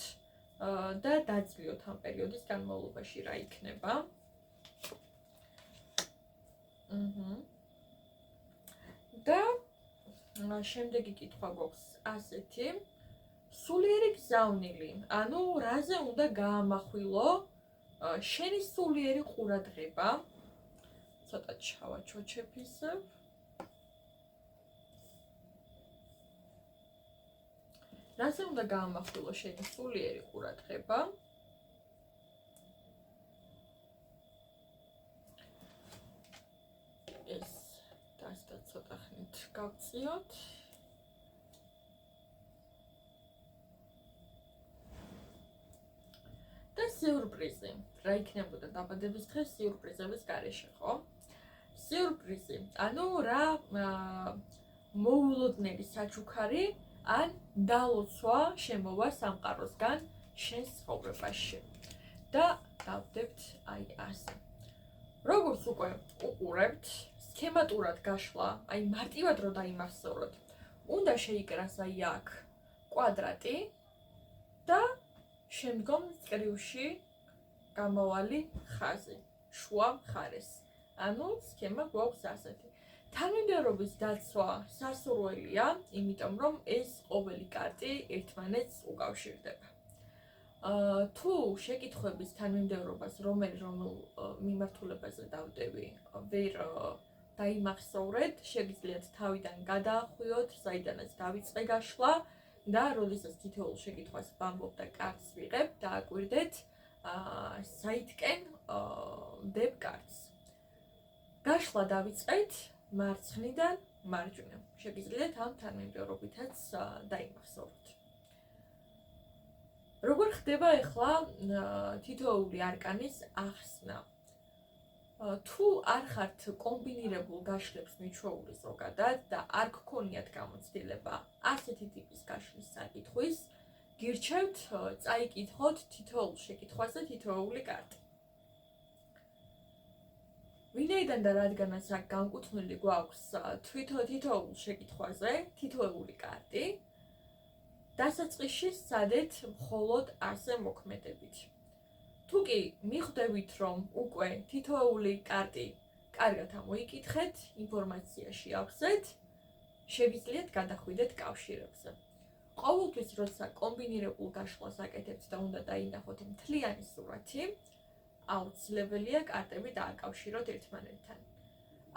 და დაძლიოთ ამ პერიოდის განმავლობაში რა იქნება. და შემდეგი კითხვა გვაქვს ასეთი, სულიერი გზავნილი, ანუ რაზე უნდა გაამახვილო შენი სულიერი ყურადღება. ცოტა ჩავაჩოჩებ ისევ. რაზე უნდა გაამახვილო შენი სულიერი ყურადღება? ეს დასდა ცოტა ხნით გავწიოთ. და სიურპრიზი. რა იქნებოდა დაბადების დღეს სიურპრიზების გარეშე, ხო? სიურპრიზი. ანუ რა მოულოდნელი საჩუქარი ან დალოცვა შემოვა სამყაროსგან შენს ცხოვრებაში. და დავდებთ აი ასე. როგორც უკვე უყურებთ, სქემატურად გაშლა, აი მარტივად რო დაიმახსოვროთ, უნდა შეიკრას აი აქ კვადრატი და შემდგომ წრიულში გამავალი ხაზი, შუა მხარეს. ანუ სქემა გვაქვს ასეთი. თანმიმდევრობის დაცვა სასურველია, იმიტომ რომ ეს ყოველი კარტი ერთმანეთს უკავშირდება. თუ შეკითხვების თანმიმდევრობას რომელ მიმართულებაზე დავდები, ვერ დაიმახსოვრეთ, შეგიძლიათ თავიდან გადაახვიოთ, საიდანაც დავიწყე გაშლა და როდესაც თითოეულ შეკითხვას ვამბობ და კარტს ვიღებ, დააკვირდეთ საითკენ ვდებ კარტს. გაშლა დავიწყეთ მარცხნიდან მარჯვნივ. შეგიძლიათ ამ თანმიმდევრობითაც დაიმახსოვროთ. როგორ ხდება ახლა თითოეული არკანის ახსნა? თუ არ ხართ კომბინირებულ გაშლებს მიჩვეული ზოგადად და არ გქონიათ გამოცდილება ასეთი ტიპის გაშლის საკითხვის, გირჩევთ წაიკითხოთ თითოეულ შეკითხვაზე თითოეული კარტი. ვინაიდან და რადგანაც აქ განკუთვნილი გვაქვს თითოეულ შეკითხვაზე თითოეული კარტი, დასაწყისში სცადეთ მხოლოდ ასე მოქმედებით. თუ კი მიხვდებით, რომ უკვე თითოეული კარტი კარგად ამოიკითხეთ, ინფორმაციაში ავხსეთ, შეგიძლიათ გადახვიდეთ კავშირებზე. ყოველთვის, როცა კომბინირებულ გაშლას აკეთებთ და უნდა დაინახოთ მთლიანი სურათი, აუცილებელია კარტები დააკავშიროთ ერთმანეთთან.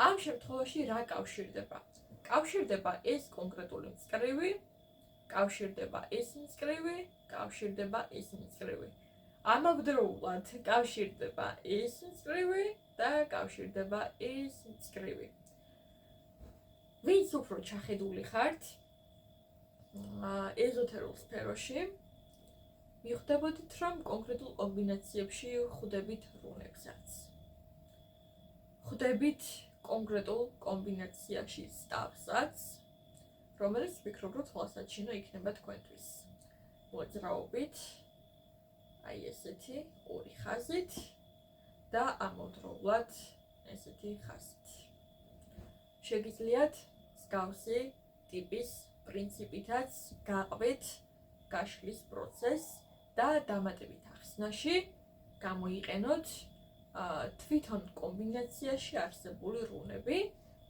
ამ შემთხვევაში რა კავშირდება? კავშირდება ეს კონკრეტული მწკრივი, კავშირდება ეს მწკრივი, კავშირდება ეს მწკრივი. ამავდროულად კავშირდება ეს მწკრივი და კავშირდება ეს მწკრივი. ვინც უფრო ჩახედული ხართ ეზოთერულ სფეროში, მიხვდებოდით, რომ კონკრეტულ კომბინაციებში ხვდებით რუნებსაც. ხვდებით კონკრეტულ კომბინაციაში სტავსაც, რომელიც ვფიქრობ, რომ თვალსაჩინო იქნება თქვენთვის. მოძრაობით, აი ესეთი ორი ხაზით და ამავდროულად ესეთი ხაზით. შეგიძლიათ მსგავსი ტიპის პრინციპითაც გაყვეთ გაშლის პროცესს და დამატებით ახსნაში გამოიყენოთ თვითონ კომბინაციაში არსებული რუნები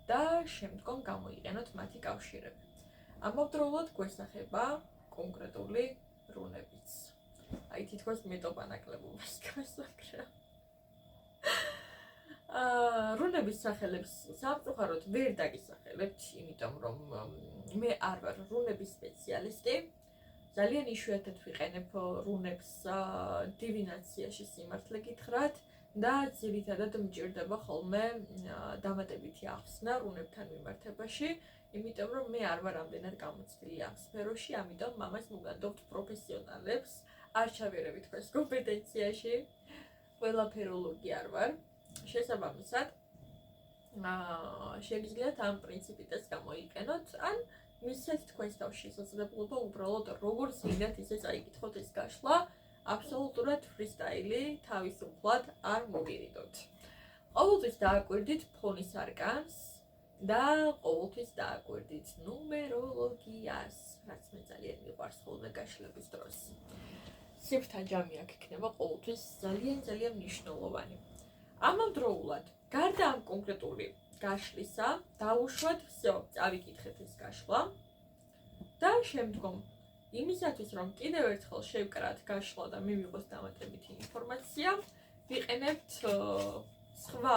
და შემდგომ გამოიყენოთ მათი კავშირები. ამავდროულად გვესახება კონკრეტული რუნებიც. აი თითქოს მეტობა ნაკლებობას გასაგრა. რუნების სახელებს სამწუხაროდ ვერ დაგისახელებთ, იმიტომ რომ მე არ ვარ რუნების სპეციალისტი. ძალიან იშვიათად ვიყენებ რუნებს დივინაციაში სიმართლე გითხრათ და ძირითადად მჭირდება ხოლმე დამატებითი ახსნა რუნებთან მიმართებაში, იმიტომ რომ მე არ ვარ ამდენად გამოცდილი ამ სფეროში, ამიტომ ამას მოგანდობთ პროფესიონალებს, არ ჩავერევით თქვენს კომპეტენციაში, ყველაფეროლოგი არ ვარ. შესაბამისად, შეგიძლიათ ამ პრინციპიტეს გამოიყენოთ, ან მისცეთ თქვენს თავში შესაძლებლობა უბრალოდ როგორც გინდათ ისე წაიკითხოთ ეს გაშლა, აბსოლუტურად ფრისტაილი, თავისუფლად არ მოგირიდოთ. ყოველთვის დააკვირდით ფონის არკანს და ყოველთვის დააკვირდით ნუმეროლოგიას, რაც მე ძალიან მიყვარს ხოლმე გაშლების დროს. სიფრთა ჯამი აქ იქნება ყოველთვის ძალიან მნიშვნელოვანი. ამავდროულად, გარდა ამ კონკრეტული გაშლისა, დავუშვათ, всё, წავიკითხეთ ეს გაშლა და შემდგომ იმისათვის, რომ კიდევ ერთხელ შევკრათ გაშლა და მივიღოს დამატებითი ინფორმაცია, ვიყენებთ სხვა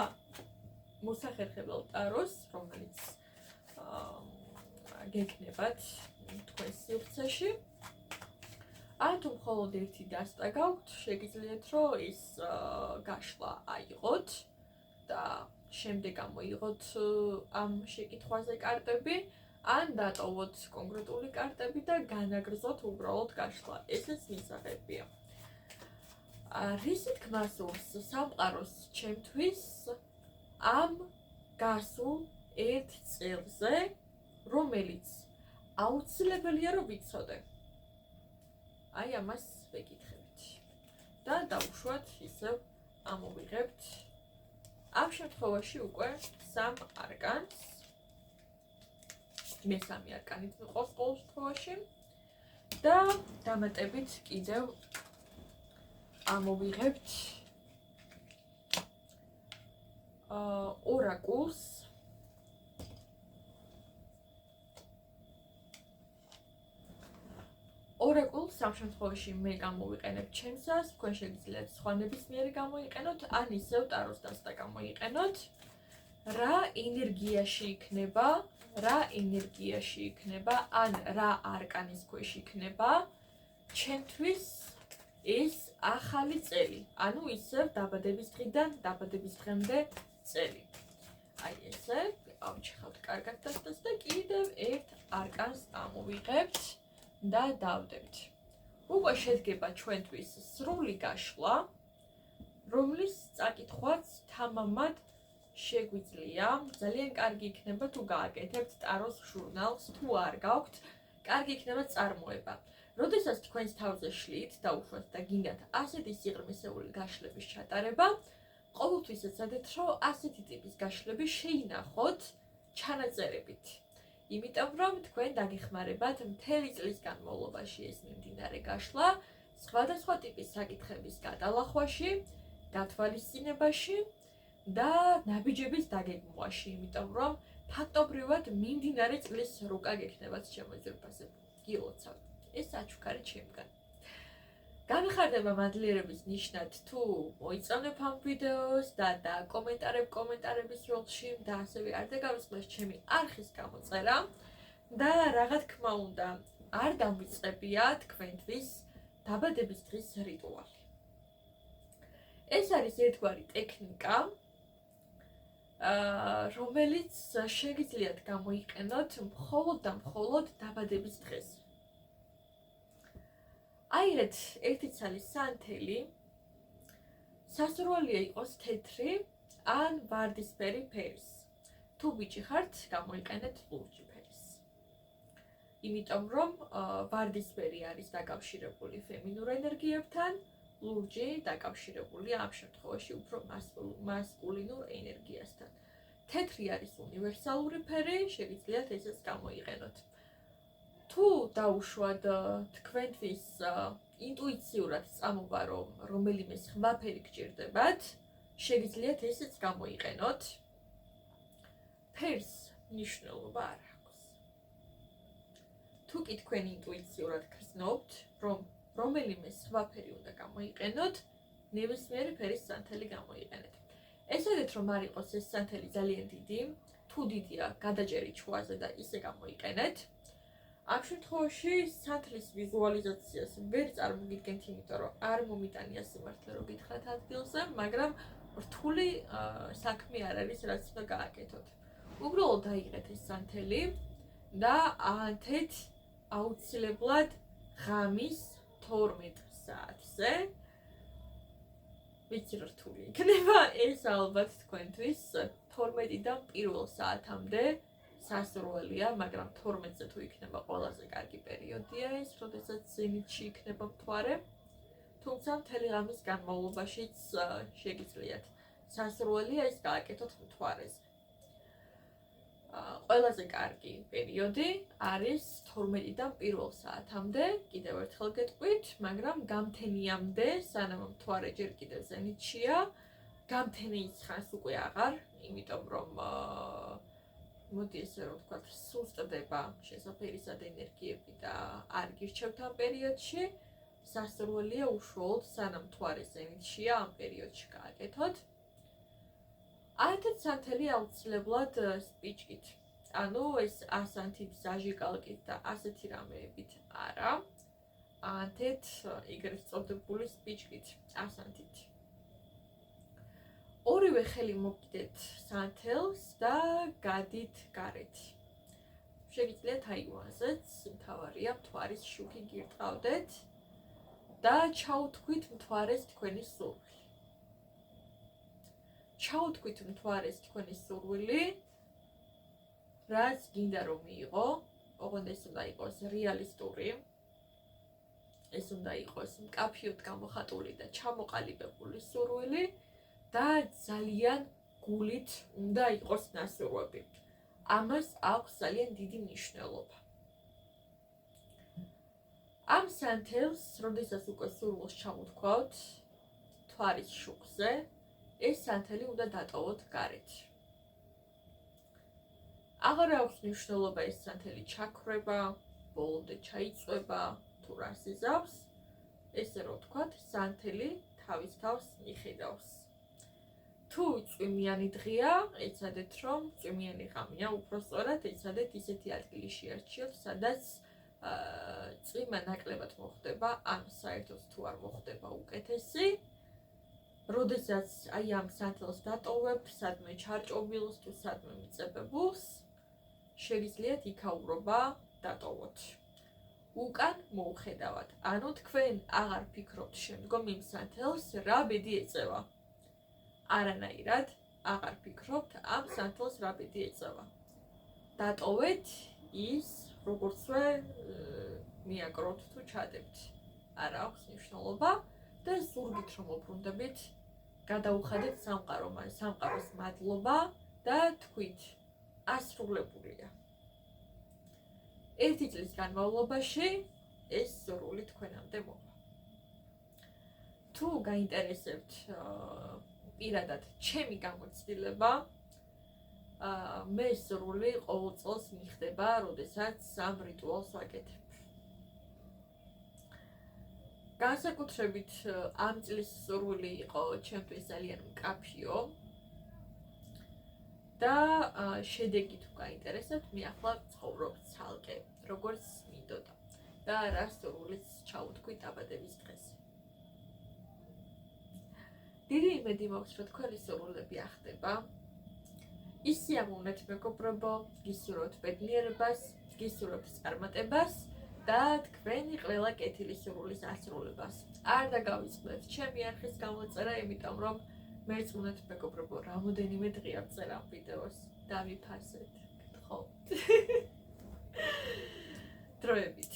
მოსახერხებელ ტაროს, რომელიც გეკნებათ თქვენს სივრცეში. ან თუ მხოლოდ ერთი დასტა გაქვთ, შეგიძლიათ, რომ ის გაშლა აიღოთ და შემდეგ გამოიღოთ ამ შეკითხვაზე კარტები, ან დატოვოთ კონკრეტული კარტები და განაგრძოთ უბრალოდ გაშლა. ესეც მისაღებია. რისი თქმა სურს სამყაროს ჩემთვის ამ გასულ ერთ წელზე, რომელიც აუცილებელია რომ ვიცოდე. აი ამას ვეკითხებით. და დავუშვათ ისევ ამოვიღებთ ამ შემთხვევაში უკვე სამ არკანს. მესამე არკანით მიყვავს ყოველ შემთხვევაში და დამატებით კიდევ ამოვიღებთ ორაკულს. ორაკულს ამ შემთხვევაში მე გამოვიყენებ ჩემსას, თქვენ შეგიძლიათ სხვა ნებისმიერი გამოიყენოთ, ან ისევ ტაროს დასტა გამოიყენოთ. რა ენერგიაში იქნება, ან რა არკანის ქვეშ იქნება ჩემთვის ეს ახალი წელი, ანუ ისევ დაბადების დღიდან დაბადების დღემდე წელი. აი ესე, ავჩეხავთ კარგად დასტას და კიდევ ერთ არკანს ამოვიღებთ და დავდებთ. უკვე შედგება ჩვენთვის სრული გაშლა, რომლის წაკითხვაც თამამად შეგვიძლია. ძალიან კარგი იქნება თუ გააკეთებთ ტაროს ჟურნალს, თუ არ გაქვთ, კარგი იქნება წარმოება. როდესაც თქვენს თავზე შლით და უშვათ და გინდათ ასეთი სიღრმისეული გაშლების ჩატარება, ყოველთვის ეცადეთ, რომ ასეთი ტიპის გაშლები შეინახოთ ჩანაწერებით. იმიტომ რომ თქვენ დაგეხმარებათ მთელი წლის განმავლობაში ეს მიმდინარე გაშლა, სხვადასხვა ტიპის საკითხების გადალახვაში, გათვალისწინებაში და ნაბიჯების დაგეგმვაში, იმიტომ რომ ფაქტობრივად მიმდინარე წლის რუკა გექნებათ ჩემო ძვირფასებო. გილოცავთ. ეს საჩუქარი ჩემგან. გამიხარდება მადლიერების ნიშნად თუ მოიწონებ ამ ვიდეოს და კომენტარების როლში და ასევე არ დაგავიწყდეს ჩემი არხის გამოწერა და რა თქმა უნდა არ დამვიწყებია თქვენთვის დაბადების დღის რიტუალი. ეს არის ერთგვარი ტექნიკა, რომელიც შეგიძლიათ გამოიყენოთ მხოლოდ და მხოლოდ დაბადების დღეს. აიღეთ ერთი ცალი სანთელი, სასურველია იყოს თეთრი ან ვარდისფერი ფერის. თუ ბიჭი ხართ, გამოიყენეთ ლურჯი ფერის. იმიტომ რომ ვარდისფერი არის დაკავშირებული ფემინურ ენერგიებთან, ლურჯი დაკავშირებულია ამ შემთხვევაში უფრო მასკულინურ ენერგიასთან. თეთრი არის უნივერსალური ფერი, შეგიძლიათ ესეც გამოიყენოთ. თუ დაუშვათ თქვენთვის ინტუიციურად წამოვა რომ რომელიმე სხვა ფერი გჭირდებათ, შეგიძლიათ ესეც გამოიყენოთ. ფერს მნიშვნელობა არ აქვს. თუ კი თქვენ ინტუიციურად გრძნობთ, რომ რომელიმე სხვა ფერი უნდა გამოიყენოთ, ნებისმიერი ფერის სანთელი გამოიყენეთ. ესედეთ რომ არ იყოს ეს სანთელი ძალიან დიდი, თუ დიდია გადაჭერი ჩუაზე და ისე გამოიყენეთ. ამ შემთხვევაში სანთლის ვიზუალიზაციას ვერ წარმოგიდგენთ, იმიტომ რომ არ მომიტანია სიმართლე რომ გითხრათ ადგილზე, მაგრამ რთული საქმე არ არის, რაც უნდა გააკეთოთ. უბრალოდ დაიღეთ ეს სანთელი და აანთეთ აუცილებლად ღამის 12 საათზე. ვიცი რომ რთული იქნება ეს ალბათ თქვენთვის 12-დან პირველ საათამდე სასურველია, მაგრამ 12-ზე თუ იქნება ყველაზე კარგი პერიოდია ეს, როდესაც ზენიტში იქნება მთვარე. თუმცა მთელი ღამის განმავლობაშიც შეგიძლიათ. სასურველია ეს გააკეთოთ მთვარეზე. ყველაზე კარგი პერიოდი არის 12-დან პირველ საათამდე, კიდევ ერთხელ გეტყვით, მაგრამ გამთენიამდე, სანამ მთვარე ჯერ კიდევ ზენიტშია, გამთენიის ხანს უკვე აღარ, იმიტომ რომ მოდი ესე რომ ვთქვათ, სუსტდება შესაფერისად ენერგიები და არ გირჩევთ ამ პერიოდში. სასურველია უშუალოდ სანამ მთვარე ზენიტშია ამ პერიოდში გააკეთოთ. აერთეთ სანთელი აუცილებლად სპიჩკით. ანუ ეს ასანთით, ზაჟიკალკით და ასეთი რამეებით არა. აერთეთ ეგრეთ წოდებული სპიჩკით, ასანთით. ორივე ხელი მოგდეთ სანთელს და გადით გარეთ. შეგიძლიათ აივანზეც, მთავარია მთვარის შუქი გირტყავდეთ და ჩაუთქვით მთვარეს თქვენი სურვილი. ჩაუთქვით მთვარეს თქვენი სურვილი, რაც გინდა რომ მიიღო, ოღონდ ეს უნდა იყოს რეალისტური, ეს უნდა იყოს მკაფიოდ გამოხატული და ჩამოყალიბებული სურვილი და ძალიან გულით უნდა იყოს ნასურვები. ამას აქვს ძალიან დიდი მნიშვნელობა. ამ სანთელს, როდესაც უკვე სურვილს ჩამოვთქვათ მთვარის შუქზე, ეს სანთელი უნდა დატოვოთ გარეთ. აღარ აქვს მნიშვნელობა ეს სანთელი ჩაქრება, ბოლომდე ჩაიწვება, თუ რას იზავს, ესე რომ ვთქვათ, სანთელი თავის თავს მიხედავს. თუ წვიმიანი დღეა, ეცადეთ რომ წვიმიანი ღამეა, უფრო სწორად ეცადეთ ისეთი ადგილი შეარჩიოთ, სადაც წვიმა ნაკლებად მოხდება, ან საერთოდ თუ არ მოხდება უკეთესი. როდესაც აი ამ სანთელს დატოვებთ, სადმე ჩარჭობილს თუ სადმე მიწებებულს, შეგიძლიათ იქაურობა დატოვოთ. უკან მოუხედავად, ანუ თქვენ აღარ ფიქრობთ შემდგომ იმ სანთელს, რა ბედი ეწევა. არანაირად აღარ ფიქრობთ ამ სანთელს რა ბედი ეწევა. დატოვეთ ის, როგორცვე მიაკროთ თუ ჩადებთ. არ აქვს მნიშვნელობა და ზურგით რომ მოbrუნდებით, გადაუხადეთ სამყაროს მადლობა და თქვით, ასრულებულია. 1 წლის განმავლობაში ეს სურვილი თქვენამდე მოვა. თუ გაინტერესებთ პირადად ჩემი გამოცდილება, მე სურვილი ყოველ წელს მიხდება, როდესაც ამ რიტუალს ვაკეთებ. განსაკუთრებით ამ წლის სურვილი იყო ჩემთვის ძალიან მკაფიო და შედეგი თუ გაინტერესებთ, მე ახლა ცხოვრობ ცალკე, როგორც მინდოდა და რა სურვილიც ჩაუთქვით დაბადების დღეზე. დიდი იმედი მაქვს, რომ თქვენი სურვილები ახდება. ისიამოვნეთ მეგობრებო, გისურვებთ ბედნიერებას, გისურვებთ წარმატებას და თქვენი ყველა კეთილი სურვილის ასრულებას. არ დაგავიწყდეთ ჩემი არხის გამოწერა, იმიტომ რომ მერწმუნეთ მეგობრებო, რამოდენიმე დღეა ვწერ ამ ვიდეოს. დავიფასეთ, გთხოვთ. დროებით.